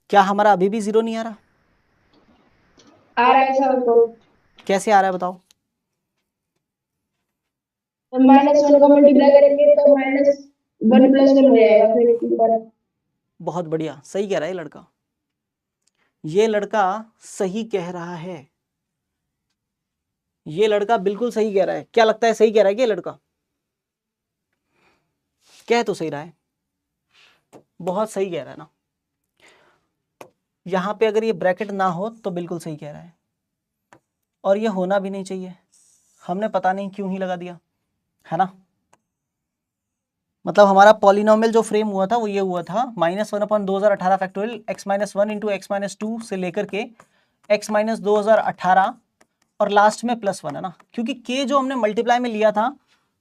क्या हमारा अभी भी 0 नहीं आ रहा,
आ रहा है सर, तो
कैसे आ रहा है बताओ,
तो -1 को मल्टीप्लाई करेंगे तो -1 + 1 हो जाएगा फिर ऊपर।
बहुत बढ़िया, सही कह रहा है लड़का, ये लड़का सही कह रहा है, ये लड़का बिल्कुल सही कह रहा है। क्या लगता है, सही कह रहा है क्या लड़का? कह तो सही रहा है, बहुत सही कह रहा है ना। यहां पे अगर ये ब्रैकेट ना हो तो बिल्कुल सही कह रहा है, और ये होना भी नहीं चाहिए, हमने पता नहीं क्यों ही लगा दिया, है ना। मतलब हमारा पॉलिनोमियल जो फ्रेम हुआ था वो ये हुआ था -1/2018 फैक्टोरियल x-1 इंटू x-2 से लेकर के x-2018 और लास्ट में +1, है ना। क्योंकि k जो हमने मल्टीप्लाई में लिया था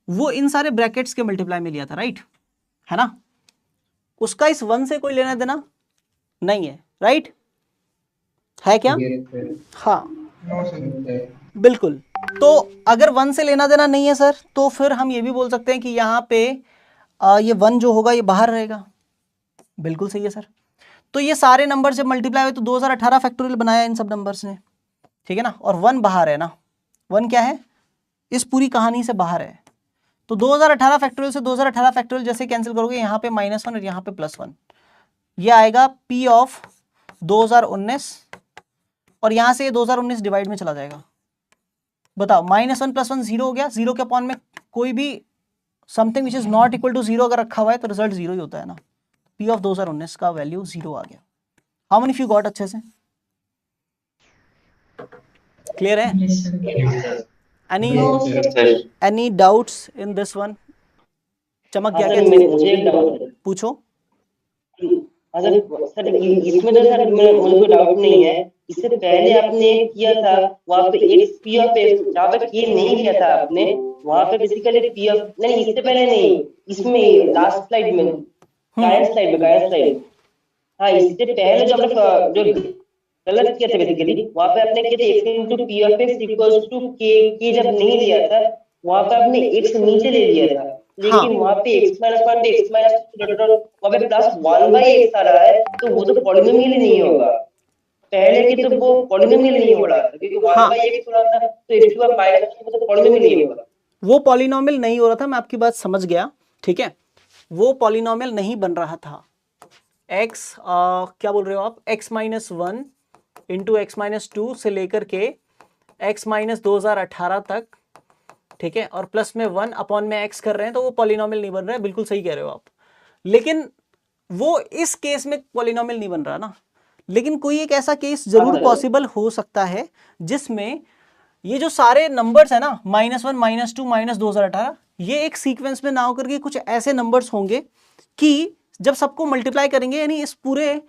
वो इन सारे ब्रैकेट्स के मल्टीप्लाई में लिया था, राइट, है ना। उसका इस 1 से कोई लेना देना नहीं है, राइट है क्या? हाँ बिल्कुल। तो अगर 1 से लेना देना नहीं है सर, तो फिर हम ये भी बोल सकते हैं कि यहाँ पे ये 1 जो होगा ये बाहर रहेगा, बिल्कुल सही है सर। तो ये सारे नंबर जब मल्टीप्लाई हुए तो 2018 फैक्टोरियल बनाया इन सब नंबर्स ने, ठीक है ना, और 1 बाहर है ना। 1 क्या है, इस पूरी कहानी से बाहर है। तो 2018 फैक्टोरियल से 2018 फैक्टोरियल जैसे कैंसिल करोगे, यहाँ पे -1 और यहाँ पे +1, ये आएगा P ऑफ 2019, और यहाँ से ये 2019 डिवाइड में चला जाएगा। बताओ, -1 + 1 0 हो गया, 0 के अपॉन में कोई भी something which is not equal to 0 अगर रखा हुआ है तो रिजल्ट 0 ही होता है ना। P ऑफ 2019 का वैल्यू 0 आ गया। How many of you got? अच्छे से क्लियर है?
Yes, sir.
Any doubts in this one? चमक गया
हाँ
क्या?
सर, मुझे एक डाउट है।
पूछो।
हाँ सर, इसमें तो सर मुझे कोई डाउट नहीं है। इससे पहले आपने किया था वहाँ पे x p ऑफ x, जहाँ पे k नहीं लिया था आपने, वहाँ पे बेसिकली p ऑफ, नहीं इससे पहले नहीं, इसमें लास्ट स्लाइड में, गायन स्लाइड, हाँ इससे पहले जो आपने जो गलत किया था बेसिकली, वहाँ पे आपने किया था x into p of x equals to k जब नहीं लिया था वहाँ पे आपने x नीचे ले लिया था, लेकिन वहाँ पे x-1 पे x-2 वहाँ पे +1/x आ रहा है, तो वो तो पॉलिनोमियल नहीं होगा। पहले की तो वो पॉलिनोमियल नहीं हो रहा था, क्योंकि 1/x हो रहा था, तो x टू वो तो पॉलिनोमियल नहीं होगा।
वो पॉलिनोमियल नहीं हो रहा था, मैं आपकी बात समझ गया, ठीक है। वो पॉलिनोमियल नहीं बन रहा था। x क्या बोल रहे हो आप, x-1 इंटू x-2 से लेकर के x-2018 तक, ठीक है, और प्लस में 1 अपॉन में x कर रहे हैं, तो वो पॉलिनोमियल नहीं बन रहा है। बिल्कुल सही कह रहे हो आप, लेकिन वो इस केस में पॉलिनोमियल नहीं बन रहा ना। लेकिन कोई एक ऐसा केस जरूर पॉसिबल हो सकता है जिसमें ये जो सारे नंबर्स है ना, -1 -2 -2018, ये एक सीक्वेंस में ना होकर के कुछ ऐसे नंबर्स होंगे कि जब सबको मल्टीप्लाई करेंगे, यानी इस पूरे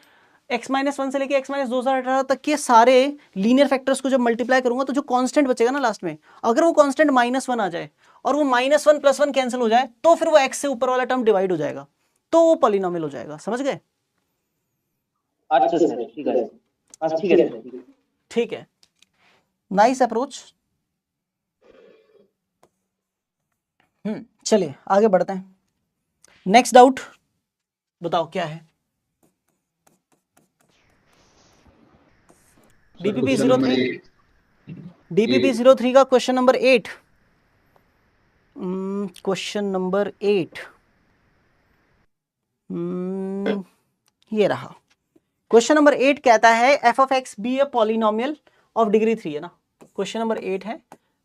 x-1 से लेके x-2018 तक के सारे लीनियर फैक्टर्स को जब मल्टीप्लाई करूंगा तो जो कांस्टेंट बचेगा ना लास्ट में, अगर वो कांस्टेंट -1 आ जाए और वो -1 + 1 कैंसिल हो जाए, तो फिर वो x से ऊपर वाला टर्म डिवाइड हो जाएगा, तो वो पॉलिनोमियल हो जाएगा। समझ गए?
अच्छा सर, ठीक है, हाँ ठीक है सर,
ठीक है, नाइस अप्रोच। चलिए आगे बढ़ते हैं। नेक्स्ट डाउट बताओ क्या है? DPP03 का क्वेश्चन नंबर 8, क्वेश्चन नंबर 8 ये रहा। क्वेश्चन नंबर 8 कहता है f of x be a polynomial of degree 3, है ना। क्वेश्चन नंबर 8 है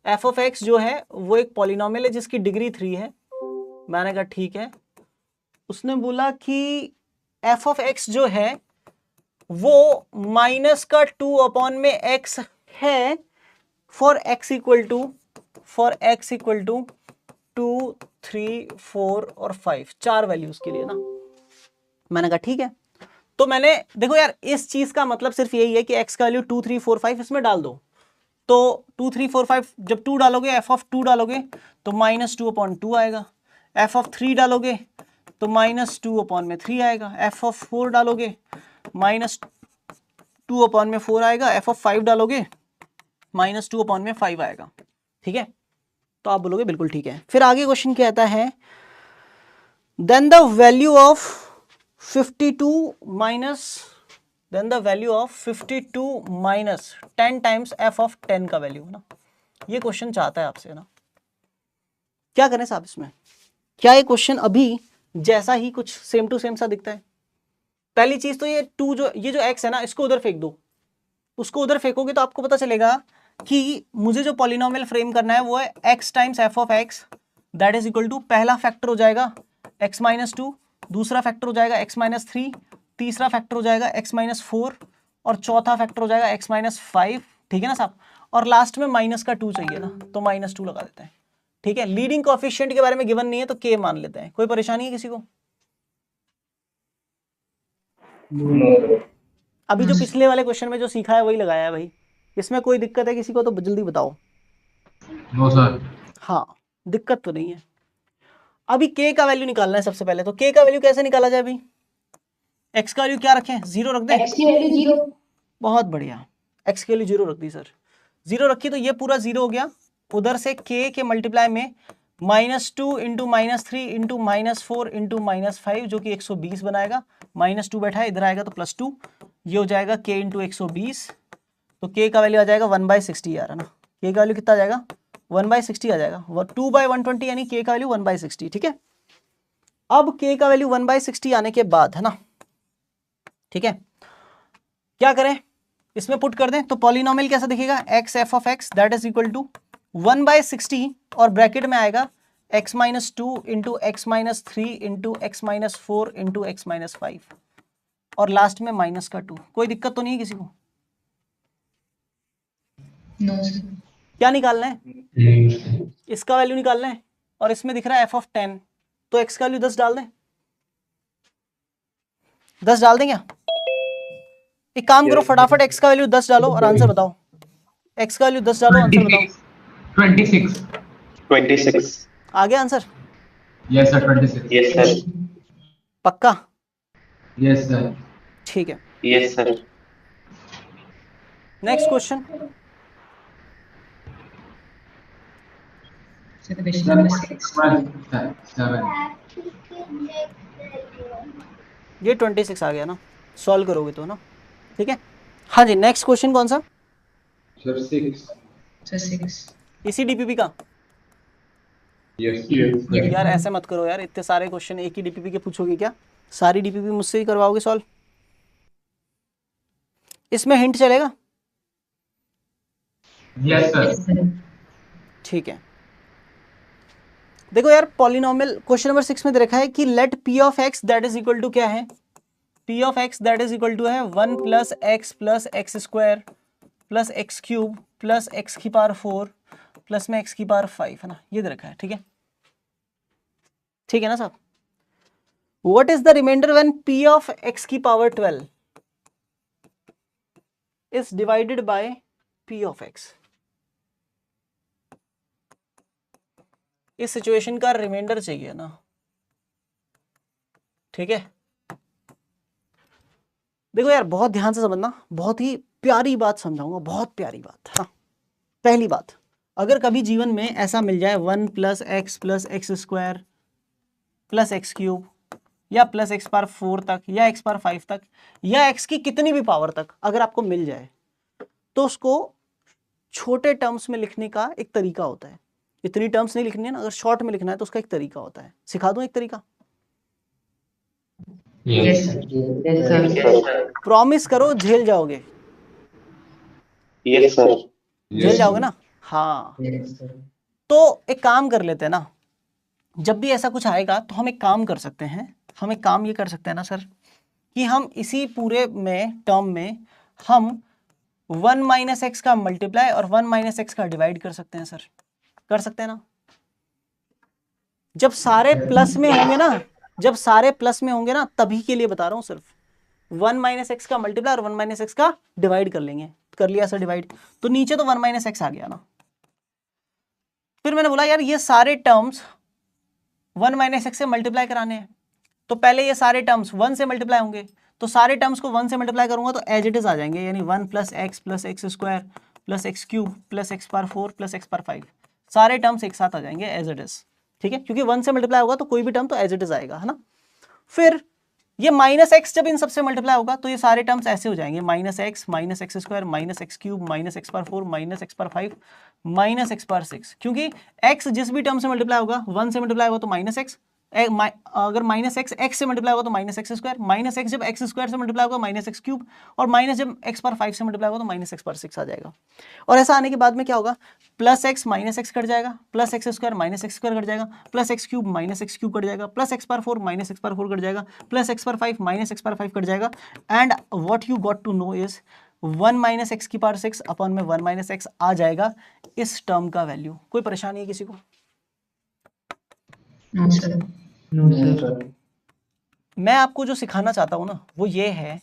f ऑफ x जो है वो एक पॉलिनोमियल है जिसकी डिग्री 3 है। मैंने कहा ठीक है। उसने बोला कि f ऑफ x जो है वो -2 अपॉन में x है फॉर x इक्वल टू 2, 3, 4 और 5, 4 वैल्यूज के लिए ना। मैंने कहा ठीक है। तो मैंने देखो यार, इस चीज का मतलब सिर्फ यही है कि x का वैल्यू 2, 3, 4, 5 इसमें डाल दो। तो 2, 3, 4, 5 जब 2 डालोगे, f ऑफ 2 डालोगे तो -2 अपॉन 2 आएगा। f ऑफ 3 डालोगे तो -2 अपॉन में 3 आएगा। f ऑफ 4 डालोगे -2 अपॉन में 4 आएगा। f ऑफ 5 डालोगे -2 अपॉन में 5 आएगा। ठीक है, तो आप बोलोगे बिल्कुल ठीक है। फिर आगे क्वेश्चन क्या आता है, then the value of 52 minus 10 times f of 10 का वैल्यू ना। ये क्वेश्चन चाहता है आपसे ना, क्या करें साहब इसमें? क्या ये क्वेश्चन अभी जैसा ही कुछ सेम टू सेम सा दिखता है? पहली चीज तो ये ये जो x है ना, इसको उधर फेंक दो। उसको उधर फेंकोगे तो आपको पता चलेगा कि मुझे जो पॉलिनोमियल फ्रेम करना है वो है x times f of x, that is equal to पहला फैक्टर हो जाएगा x माइनस 2, दूसरा फैक्टर हो जाएगा x माइनस 3, तीसरा फैक्टर हो जाएगा x माइनस 4 और चौथा फैक्टर हो जाएगा x माइनस 5। ठीक है ना साहब? और लास्ट में माइनस का 2 चाहिए ना, तो माइनस 2 लगा देते हैं। ठीक है, लीडिंग कोएफिशिएंट के बारे में गिवन नहीं है तो k मान लेते हैं। कोई परेशानी है किसी को? अभी जो पिछले वाले क्वेश्चन में जो सीखा है वही लगाया है भाई। इसमें कोई दिक्कत है किसी को तो जल्दी बताओ।
No sir.
हाँ, दिक्कत तो नहीं है। अभी k का वैल्यू निकालना है सबसे पहले। तो k का वैल्यू कैसे निकाला जाए भाई? x का वैल्यू क्या रखें? 0 रख दें?
x की वैल्यू 0।
बहुत बढ़िया, x के लिए 0 रख दी सर। 0 रखी तो ये पूरा 0 हो गया। उधर से k के मल्टीप्लाई में -2 इंटू -3 इंटू -4 इंटू -5 जो कि 120 बनाएगा। -2 बैठा है, इधर आएगा तो +2, ये हो जाएगा k इंटू 120। तो k का वैल्यू आ जाएगा 1/60 यार, है ना? k का वैल्यू कितना आ जाएगा? 1/60 आ जाएगा। 2/120 यानी k का वैल्यू 1/60। ठीक है, अब k का वैल्यू 1/60 आने के बाद, है ना, ठीक है, क्या करें? इसमें पुट कर दें तो पॉलिनोमियल कैसा दिखेगा? x f of x that is equal to 1/60 और ब्रैकेट में आएगा x minus 2 into x minus 3 into x minus 4 into x minus 5 और लास्ट में माइनस का 2। कोई दिक्कत तो नहीं है किसी को?
No sir.
क्या निकालना है? इसका वैल्यू निकालना है और इसमें दिख रहा है f ऑफ 10, तो x का वैल्यू 10 डाल दें। 10 डाल दें क्या? एक काम करो, फटाफट x का वैल्यू 10 डालो और आंसर बताओ। x का वैल्यू 10 डालो, आंसर बताओ।
26
आ गया answer?
Yes sir. 26
yes sir.
पक्का?
Yes sir.
ठीक है,
yes sir.
Next question.
So question number 6.
7
ये 26 आ गया ना, सॉल्व करोगे तो ना। ठीक है, हाँ जी, नेक्स्ट क्वेश्चन कौन सा?
सर 6।
So 6.
इसी डीपीपी का?
यस
यार ऐसे मत करो यार, इतने सारे क्वेश्चन एक ही डीपीपी के पूछोगे क्या? सारी डीपीपी मुझसे ही करवाओगे सॉल्व? इसमें हिंट चलेगा?
Yes sir.
ठीक है, देखो यार, पॉलिनोमियल क्वेश्चन नंबर 6 में दे रखा है कि let p of x that is equal to क्या है? p of x that is equal to है 1 plus x square plus x cube plus x की पावर 4 प्लस में x की पावर 5, है ना? ये दे रखा है। ठीक है, ठीक है ना साहब? What is the remainder when p of x की power 12 is divided by p of x? इस सिचुएशन का रिमाइंडर चाहिए ना। ठीक है, देखो यार, बहुत ध्यान से समझना, बहुत ही प्यारी बात समझाऊंगा, बहुत प्यारी बात। हाँ, पहली बात, अगर कभी जीवन में ऐसा मिल जाए 1 plus x square plus x cube या प्लस एक्स पावर 4 तक या एक्स पावर 5 तक या एक्स की कितनी भी पावर तक अगर आपको मिल जाए तो उसको छोटे टर्म्स में लिखने का एक तरीका होता है। इतनी टर्म्स नहीं लिखनी है ना, अगर शॉर्ट में लिखना है तो उसका एक तरीका होता है। सिखा दूं एक तरीका?
Yes sir.
Yes sir.
Promise करो झेल जाओगे?
Yes sir.
झेल जाओगे ना? हाँ,
Yes sir.
तो एक काम कर लेते हैं ना, जब भी ऐसा कुछ आएगा तो हम एक काम कर सकते हैं, हम एक काम ये कर सकते हैं ना सर, कि हम इसी पूरे में टर्म में हम 1 माइनस एक्स का मल्टीप्लाई और 1 माइनस एक्स का डिवाइड कर सकते हैं सर। कर सकते हैं ना? जब सारे प्लस में होंगे ना, जब सारे प्लस में होंगे ना, तभी के लिए बता रहा हूं। सिर्फ 1 माइनस एक्स का मल्टीप्लाई और 1 माइनस एक्स का डिवाइड कर लेंगे। कर लिया सर डिवाइड, तो नीचे तो 1 माइनस एक्स आ गया ना। फिर मैंने बोला यार ये सारे टर्म्स 1 माइनस एक्स से मल्टीप्लाई कराने हैं, तो पहले ये सारे टर्म्स 1 से मल्टीप्लाई होंगे, तो सारे टर्म्स को 1 से मल्टीप्लाई करूंगा तो एज इट इज आ जाएंगे, यानी 1 plus x square plus x cube plus x power 4 plus x power 5, सारे टर्म्स एक साथ आ जाएंगे एज इट इज। ठीक है, क्योंकि 1 से मल्टीप्लाई होगा तो कोई भी टर्म तो एज इट इज आएगा, है ना? फिर ये माइनस एक्स जब इन सबसे मल्टीप्लाई होगा तो ये सारे टर्म्स ऐसे हो जाएंगे, minus x square minus x cube minus x power 4 minus x power 5 minus x power 6, क्योंकि x जिस भी टर्म से मल्टीप्लाई होगा 1 से मल्टीप्लाई होगा तो माइनस एक्स, अगर माइनस एक्स एक्स से मल्टीप्लाई होगा तो minus x square, minus x जब एक्स स्क्वायर से मल्टीप्लाई होगा माइनस एक्स क्यूब, और माइनस जब एक्स पावर 5 से मल्टीप्लाई होगा तो माइनस एक्स पावर 6 आ जाएगा। और ऐसा आने के बाद में क्या होगा, plus x minus x cut जाएगा, plus x square minus x square cut जाएगा, plus x cube minus x cube cut जाएगा, plus x power 4 minus x power 4 cut जाएगा, plus x power 5 minus x power 5 cut जाएगा। And what you got to know is 1 minus x की power 6 upon में 1 minus x आ जाएगा इस term का value. कोई परेशानी है किसी को?
No, sir.
मैं आपको जो सिखाना चाहता हूं ना वो ये है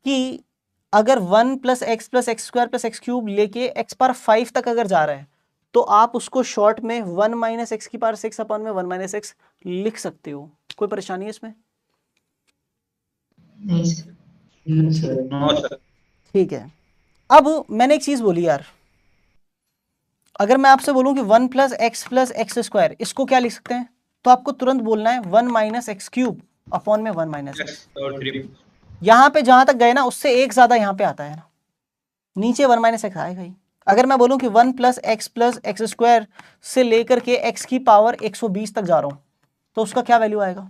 कि अगर 1 plus x square plus x cube लेके एक्स पावर 5 तक अगर जा रहा है तो आप उसको शॉर्ट में 1 माइनस एक्स की पावर 6 अपॉन में 1 माइनस एक्स लिख सकते हो। कोई परेशानी है इसमें?
No, sir.
ठीक है। अब मैंने एक चीज बोली यार, अगर मैं आपसे बोलूं कि 1 प्लस एक्स स्क्वायर, इसको क्या लिख सकते हैं? तो आपको तुरंत बोलना है 1 माइनस एक्स क्यूब अपॉन में 1 माइनस एक्स। यहां पे जहां तक गए ना उससे एक ज्यादा यहां पे आता है ना, नीचे 1 माइनस एक्स आएगा ही। अगर मैं बोलूं कि 1 प्लस एक्स स्क्वायर से लेकर के एक्स की पावर 120 तक जा रहा हूं तो उसका क्या वैल्यू आएगा?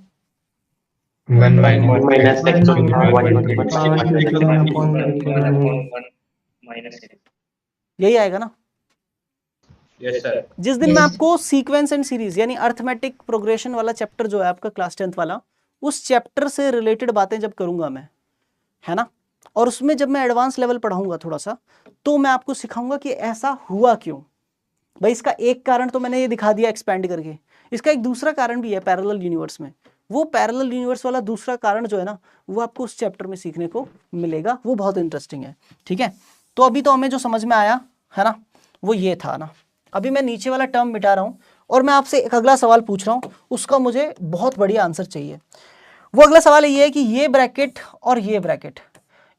1 minus x
यही आएगा ना।
yes sir
जिस दिन मैं आपको सीक्वेंस एंड सीरीज यानी अर्थमेटिक प्रोग्रेशन वाला चैप्टर जो है आपका क्लास 10th वाला, उस चैप्टर से रिलेटेड बातें जब करूंगा मैं, है ना, और उसमें जब मैं एडवांस लेवल पढ़ाऊंगा थोड़ा सा, तो मैं आपको सिखाऊंगा कि ऐसा हुआ क्यों। भाई इसका एक कारण तो मैंने ये दिखा दिया एक्सपेंड करके, इसका एक दूसरा कारण भी है पैरेलल यूनिवर्स में। वो पैरेलल यूनिवर्स वाला दूसरा कारण जो है ना वो आपको उस चैप्टर में सीखने को मिलेगा, वो बहुत इंटरेस्टिंग है। ठीक है, तो अभी तो हमें जो समझ में आया है ना वो ये था ना। अभी मैं नीचे वाला टर्म मिटा रहा हूं और मैं आपसे एक अगला सवाल पूछ रहा हूं, उसका मुझे बहुत बढ़िया आंसर चाहिए। वो अगला सवाल ये है कि ये ब्रैकेट और ये ब्रैकेट,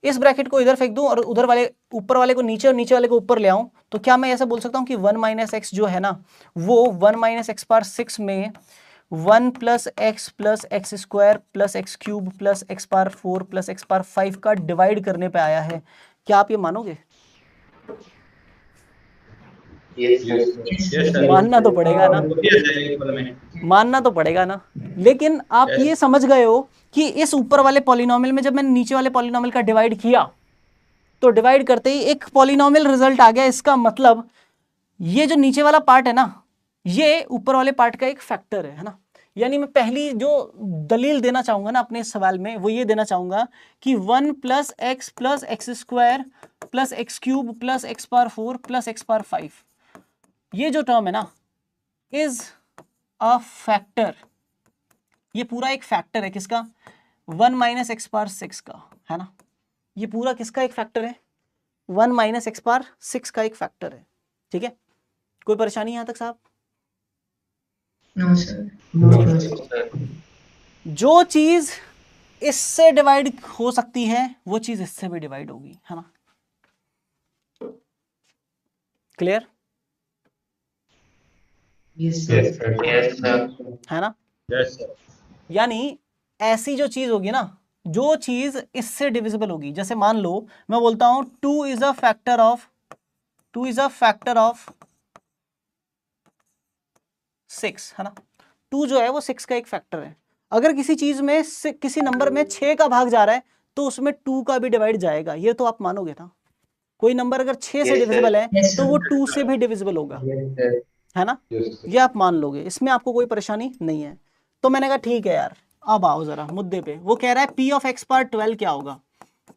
इस ब्रैकेट को इधर फेंक दूं और उधर वाले ऊपर वाले को नीचे और नीचे वाले को ऊपर ले आऊं, तो क्या मैं ऐसा बोल सकता हूं कि 1 माइनस एक्स जो है ना वो 1 माइनस एक्स पावर 6 में 1 plus x square plus x cube plus x power 4 plus x power 5 का डिवाइड करने पे आया है? क्या आप ये मानोगे?
yes sir
मानना तो पड़ेगा ना, मानना तो पड़ेगा ना। लेकिन आप ये समझ गए हो कि इस ऊपर वाले पॉलिनोमियल में जब मैंने नीचे वाले पॉलिनोमियल का डिवाइड किया तो डिवाइड करते ही एक पॉलिनोमियल रिजल्ट आ गया। इसका मतलब ये जो नीचे वाला पार्ट है ना ये ऊपर वाले पार्ट का एक फैक्टर है ना। यानी मैं पहली जो दलील देना चाहूंगा ना अपने सवाल में वो ये देना चाहूंगा कि 1 plus x square plus x cube plus x power 4 plus x power 5, ये जो टर्म है ना इज अ फैक्टर। ये पूरा एक फैक्टर है किसका? 1 माइनस एक्स पावर 6 का, है ना। ये पूरा किसका एक फैक्टर है? 1 माइनस एक्स पावर 6 का एक फैक्टर है। ठीक है, कोई परेशानी यहां तक साहब?
No, sir.
जो चीज इससे डिवाइड हो सकती है वो चीज इससे भी डिवाइड होगी, है ना। क्लियर?
Yes, sir.
है ना।
yes sir
यानी ऐसी जो चीज होगी ना, जो चीज इससे डिविजिबल होगी, जैसे मान लो मैं बोलता हूं 2 इज अ फैक्टर ऑफ 6, है ना। 2 जो है वो 6 का एक फैक्टर है। अगर किसी चीज में किसी नंबर में 6 का भाग जा रहा है तो उसमें 2 का भी डिवाइड जाएगा, ये तो आप मानोगे ना। कोई नंबर अगर 6 से डिविजिबल है
Yes,
तो
sir.
वो 2 से भी डिविजिबल होगा, है ना। ये आप मान लोगे, इसमें आपको कोई परेशानी नहीं है। तो मैंने कहा ठीक है यार, अब आओ जरा मुद्दे पे। वो कह रहा है p ऑफ x पावर 12 क्या होगा?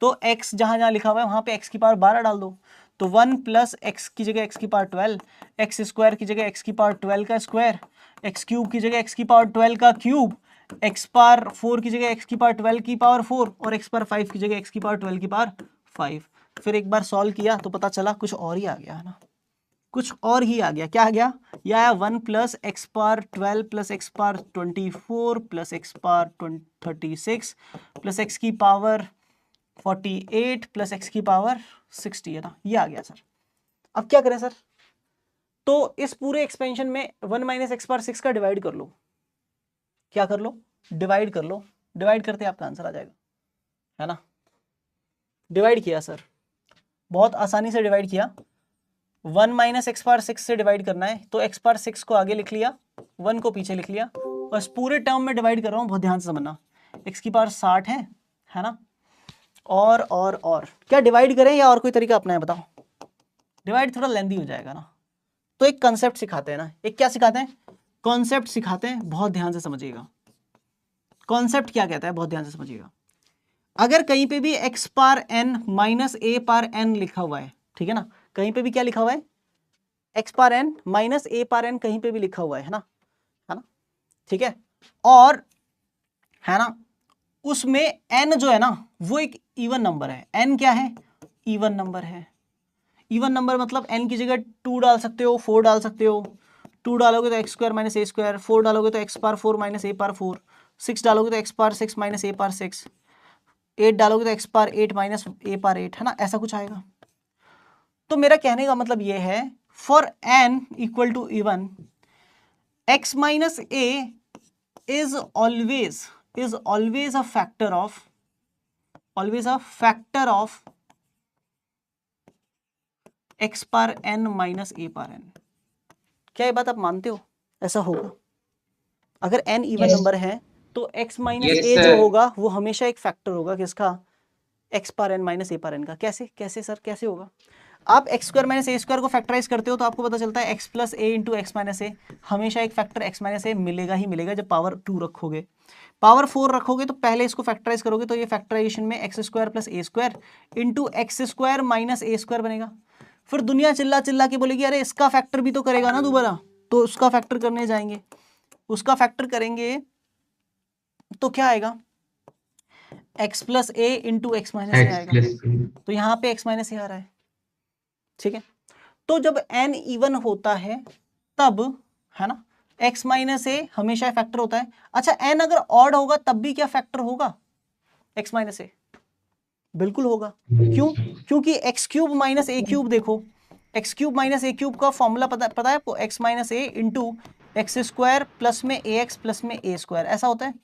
तो x जहां जहां लिखा हुआ है वहां पे x की पावर 12 डाल दो। तो 1 प्लस एक्स की जगह x की पावर 12, एक्स स्क्वायर की जगह x की पावर 12 का स्क्वायर, एक्स क्यूब की जगह x की पावर 12 का क्यूब, x पावर 4 की जगह x की पावर 12 की पावर 4 और x पावर 5 की जगह x की पावर 12 की पावर 5। फिर एक बार सॉल्व किया तो पता चला कुछ और ही आ गया, है ना। कुछ और ही आ गया। क्या आ गया? यह आया 1 plus x power 12 plus x power 24 plus x power 36 plus x की पावर 48 प्लस एक्स की पावर 60, है ना। ये आ गया सर। अब क्या करें सर? तो इस पूरे एक्सपेंशन में 1 माइनस एक्स पावर 6 का डिवाइड कर लो। क्या कर लो? डिवाइड कर लो। डिवाइड करते आपका आंसर आ जाएगा, है ना। डिवाइड किया सर, बहुत आसानी से डिवाइड किया। 1 माइनस एक्स पावर 6 से डिवाइड करना है, तो एक्स पावर 6 को आगे लिख लिया, 1 को पीछे लिख लिया, बस पूरे टर्म में डिवाइड कर रहा हूँ, बहुत ध्यान से समझना। एक्स की पावर 60 है ना। और क्या डिवाइड करें या और कोई तरीका अपना है बताओ? डिवाइड थोड़ा लेंदी हो जाएगा ना, तो एक कंसेप्ट सिखाते हैं ना। एक क्या सिखाते हैं? कॉन्सेप्ट सिखाते हैं, बहुत ध्यान से समझिएगा। कॉन्सेप्ट क्या कहता है, बहुत ध्यान से समझिएगा। अगर कहीं पे भी एक्स पावर एन माइनस ए पावर एन लिखा हुआ है, ठीक है ना, कहीं पे भी क्या लिखा हुआ है? एक्स पावर एन माइनस ए पावर एन कहीं पे भी लिखा हुआ है ना, ठीक है। और है ना, उसमें एन जो है ना वो एक इवन नंबर है। एन क्या है? इवन नंबर है। इवन नंबर मतलब एन की जगह 2 डाल सकते हो, 4 डाल सकते हो। 2 डालोगे तो x square minus a square, 4 डालोगे तो एक्स पावर 4 माइनस ए पावर 4, 6 डालोगे तो एक्स पावर 6 माइनस ए पावर 6, 8 डालोगे तो एक्स पावर 8 माइनस ए पावर 8, है ना, ऐसा कुछ आएगा। तो मेरा कहने का मतलब ये है, for N equal to even, X minus A is always a factor of x power n minus a power n। क्या ये बात आप मानते हो ऐसा होगा? अगर n इवन नंबर है तो x माइनस a जो होगा वो हमेशा एक फैक्टर होगा किसका? x power n minus a power n का। कैसे सर, कैसे होगा? आप x square minus a square को फैक्टराइज करते हो तो आपको पता चलता है एक्स प्लस ए इंटू एक्स माइनस ए, हमेशा एक फैक्टर एक्स माइनस ए मिलेगा ही मिलेगा। जब पावर 2 रखोगे, पावर 4 रखोगे तो पहले इसको फैक्टराइज करोगे तो ये फैक्टराइजेशन में x square plus a square into x square minus a square बनेगा। फिर दुनिया चिल्ला चिल्ला के बोलेगी अरे इसका फैक्टर भी तो करेगा ना दोबारा, तो उसका फैक्टर करने जाएंगे, उसका फैक्टर करेंगे तो क्या आएगा? एक्स प्लस ए इंटू एक्स माइनस ए आएगा। तो यहाँ पे एक्स माइनस ए आ रहा है, ठीक है। तो जब n इवन होता है तब, है ना, x माइनस ए हमेशा फैक्टर होता है। अच्छा, n अगर ऑड होगा तब भी क्या फैक्टर होगा x माइनस ए? बिल्कुल होगा। क्यों? क्योंकि एक्स क्यूब माइनस ए क्यूब, देखो एक्स क्यूब माइनस ए क्यूब का फॉर्मूला पता है आपको? एक्स माइनस ए इंटू एक्स स्क्वायर प्लस में ए एक्स प्लस में ए स्क्वायर, ऐसा होता है।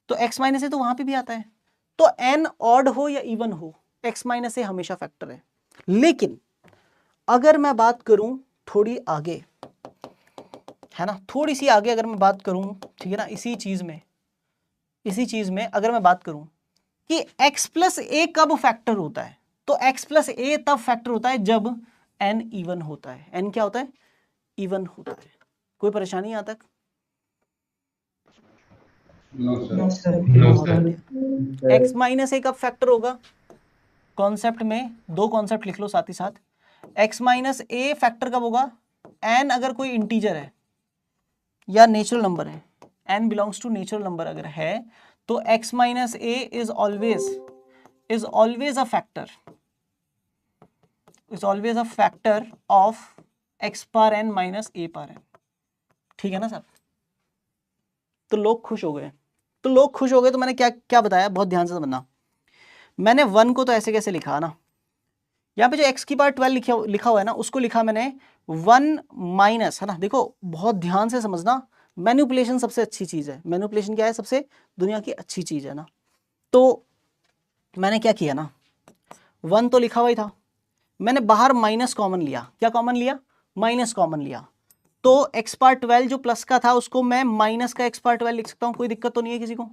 तो x माइनस ए तो वहां पे भी आता है। तो n ऑड हो या इवन हो, x माइनस ए हमेशा फैक्टर है। लेकिन अगर मैं बात करूं थोड़ी आगे, है ना, थोड़ी सी आगे अगर मैं बात करूं, ठीक है ना, इसी चीज में अगर मैं बात करूं कि x प्लस ए कब फैक्टर होता है, तो x प्लस ए तब फैक्टर होता है जब n इवन होता है। n क्या होता है? इवन होता है। कोई परेशानी यहां तक? x माइनस ए कब फैक्टर होगा? कॉन्सेप्ट में 2 कॉन्सेप्ट लिख लो साथ ही साथ। x माइनस ए फैक्टर कब होगा? n अगर कोई इंटीजर है या नेचुरल नंबर है, n belongs to natural number अगर है, तो x minus A is always a factor of x power n minus a power n। ठीक है ना साहब? तो लोग खुश हो गए। तो मैंने क्या बताया, बहुत ध्यान से समझना। मैंने 1 को तो ऐसे कैसे लिखा ना, यहाँ पे जो x की पावर 12 लिखा हुआ है ना, उसको लिखा मैंने 1 माइनस, है ना, देखो बहुत ध्यान से समझना। मैनिपुलेशन सबसे अच्छी चीज है। मैनिपुलेशन क्या है? सबसे दुनिया की अच्छी चीज है ना। तो मैंने क्या किया ना, 1 तो लिखा हुआ ही था, मैंने बाहर माइनस कॉमन लिया। क्या कॉमन लिया? माइनस कॉमन लिया। तो x पावर 12 जो प्लस का था उसको मैं माइनस का x पावर 12 लिख सकता हूं, कोई दिक्कत तो नहीं है किसी को?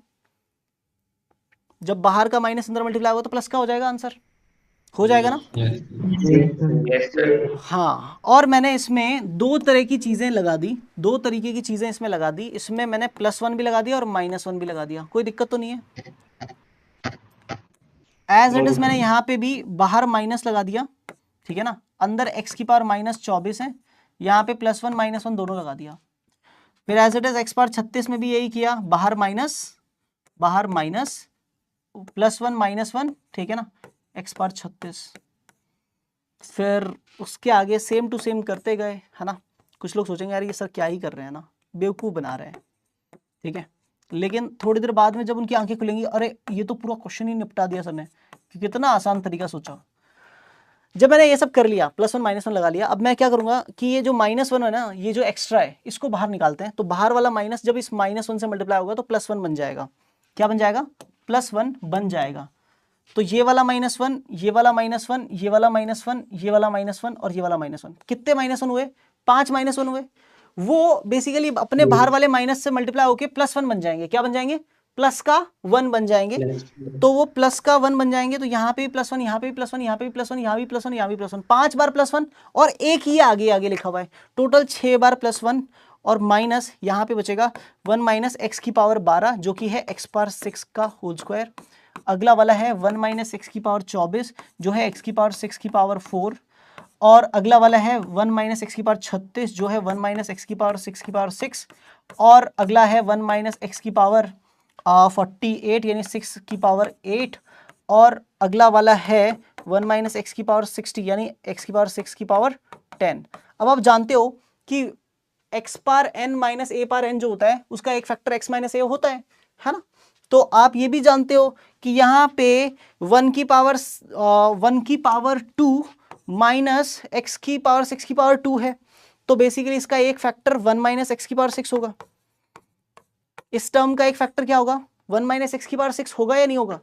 जब बाहर का माइनस अंदर मल्टीप्लाई होगा तो प्लस का हो जाएगा, आंसर हो जाएगा ना? हाँ। और मैंने इसमें 2 तरह की चीजें लगा दी, 2 तरीके की चीजें इसमें लगा दी। इसमें मैंने +1 भी लगा दिया और -1 भी लगा दिया। कोई दिक्कत तो नहीं है? एज इट इज मैंने यहाँ पे भी बाहर माइनस लगा दिया, ठीक है ना। अंदर x की पावर -24 है, यहाँ पे +1 -1 दोनों लगा दिया। फिर as it is x power 36 में भी यही किया, बाहर माइनस +1 -1, ठीक है ना, x पावर 36। फिर उसके आगे सेम टू सेम करते गए, है ना। कुछ लोग सोचेंगे यार ये सर क्या ही कर रहे हैं ना, बेवकूफ़ बना रहे हैं, ठीक है। लेकिन थोड़ी देर बाद में जब उनकी आंखें खुलेंगी, अरे ये तो पूरा क्वेश्चन ही निपटा दिया सर ने, कि कितना आसान तरीका सोचा। जब मैंने ये सब कर लिया, +1 -1 लगा लिया, अब मैं क्या करूंगा कि ये जो -1 है ना, ये जो एक्स्ट्रा है इसको बाहर निकालते हैं। तो बाहर वाला माइनस जब इस -1 से मल्टीप्लाई होगा तो +1 बन जाएगा। क्या बन जाएगा? +1 बन जाएगा। तो ये वाला -1, ये वाला -1, ये वाला -1, ये वाला -1 और ये वाला -1, कितने -1 हुए? 5 -1 हुए। वो बेसिकली अपने बाहर वाले माइनस से मल्टीप्लाई होके +1 बन जाएंगे। क्या बन जाएंगे? प्लस का 1 बन जाएंगे। तो वो प्लस का 1 बन जाएंगे, तो यहाँ पे भी +1, यहाँ पे भी +1, यहाँ पे भी +1, यहाँ भी +1, यहाँ भी +1, 5 बार +1 और एक ही आगे लिखा हुआ है। टोटल 6 बार +1 और माइनस यहाँ पे बचेगा 1 माइनस x की पावर 12 जो कि है x⁻6 का होल स्क्वायर। अगला वाला है 1 माइनस x की पावर 24 जो है x⁻6 की पावर 4। और अगला वाला है 1 माइनस x की पावर 36 जो है 1 माइनस x की पावर 6 की पावर 6। और अगला है 1 माइनस x की पावर 48 यानी 6 की पावर 8। और अगला वाला है 1 माइनस x की पावर 60 यानी x की पावर 6 की पावर 10। अब आप जानते हो कि x power n minus a power n जो होता है उसका एक फैक्टर x माइनस a होता है ना। तो आप ये भी जानते हो कि यहाँ पे 1 की पावर 2 माइनस x की पावर 6 की पावर 2 है। तो बेसिकली इसका एक फैक्टर 1 माइनस x की पावर 6 होगा। इस टर्म का एक फैक्टर क्या होगा? 1 माइनस x की पावर 6 होगा या नहीं होगा?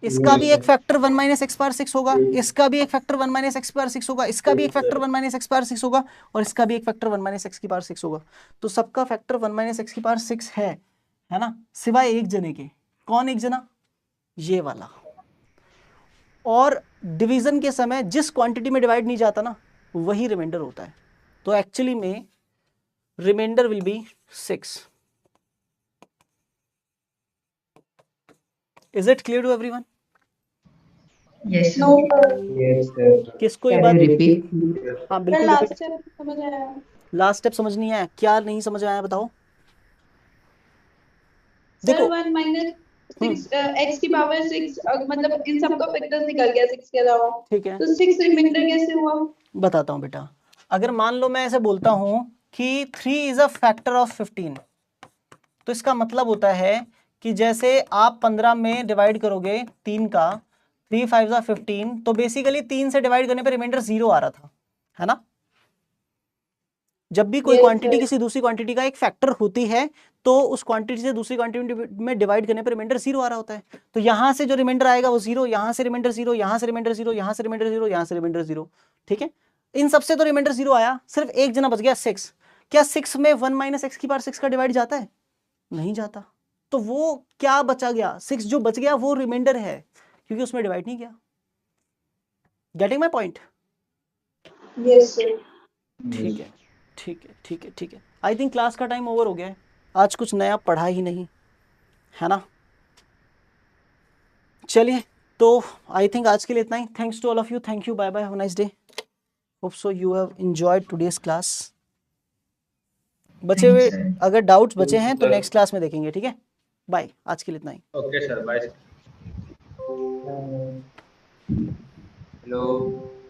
इसका भी एक फैक्टर 1 माइनस x पावर 6 होगा, इसका भी एक फैक्टर 1 माइनस x पावर 6 होगा, इसका भी एक फैक्टर 1 माइनस x पावर 6 होगा और इसका भी एक फैक्टर 1 माइनस x की पावर 6 होगा। तो सबका फैक्टर 1 माइनस x की पावर 6 है ना, सिवाय एक जने के। कौन एक जना? ये वाला। और डिवीजन के समय जिस क्वांटिटी में डिवाइड नहीं जाता ना वही रिमाइंडर होता है। तो एक्चुअली में remainder will be 6। Is it clear to everyone?
Yes.
No, sir.
किसको ये
Can
बात?
you repeat?
हाँ
मैं
बिल्कुल।
लास्ट टाइम समझ आया।
लास्ट स्टेप समझ नहीं आया? क्या नहीं समझ आया बताओ।
सर
देखो
1 माइनस 6 x की पावर 6 मतलब इन सबका फैक्टर्स निकल गया 6 के अलावा।
ठीक है,
तो 6 रिमाइंडर कैसे हुआ?
बताता हूँ बेटा। अगर मान लो मैं ऐसे बोलता हूँ कि 3 इज अ फैक्टर ऑफ 15, तो इसका मतलब होता है कि जैसे आप 15 में डिवाइड करोगे 3 का, 3 5 जा 15, तो बेसिकली 3 से डिवाइड करने पे रिमाइंडर 0 आ रहा था, है ना। जब भी कोई
Yes,
क्वांटिटी
sir.
किसी दूसरी क्वांटिटी का एक फैक्टर होती है तो उस क्वांटिटी से दूसरी क्वांटिटी में डिवाइड करने पर रिमाइंडर 0 आ रहा होता है। तो यहाँ से जो रिमाइंडर आएगा वो 0, यहाँ से रिमाइंडर 0, यहाँ से रिमाइंडर 0, यहाँ से रिमाइंडर 0, यहाँ से रिमाइंडर 0। ठीक है, इन सबसे तो रिमाइंडर 0 आया, सिर्फ एक जना बच गया 6। क्या 6 में 1 माइनस x की पावर 6 का डिवाइड जाता है? नहीं जाता। तो वो क्या बचा गया? 6 जो बच गया वो रिमाइंडर है क्योंकि उसमें डिवाइड नहीं किया। Getting my point?
Yes, sir.
ठीक है ठीक है ठीक है ठीक है। आई थिंक क्लास का टाइम ओवर हो गया है। आज कुछ नया पढ़ा ही नहीं, है ना। चलिए, तो आई थिंक आज के लिए इतना ही। Thanks to all of you. Thank you, bye bye, have a nice day. Hope so you have enjoyed today's class. बचे हुए अगर डाउट्स बचे हैं तो नेक्स्ट क्लास में देखेंगे, ठीक है। बाय, आज के लिए इतना ही।
Okay sir, bye. हेलो।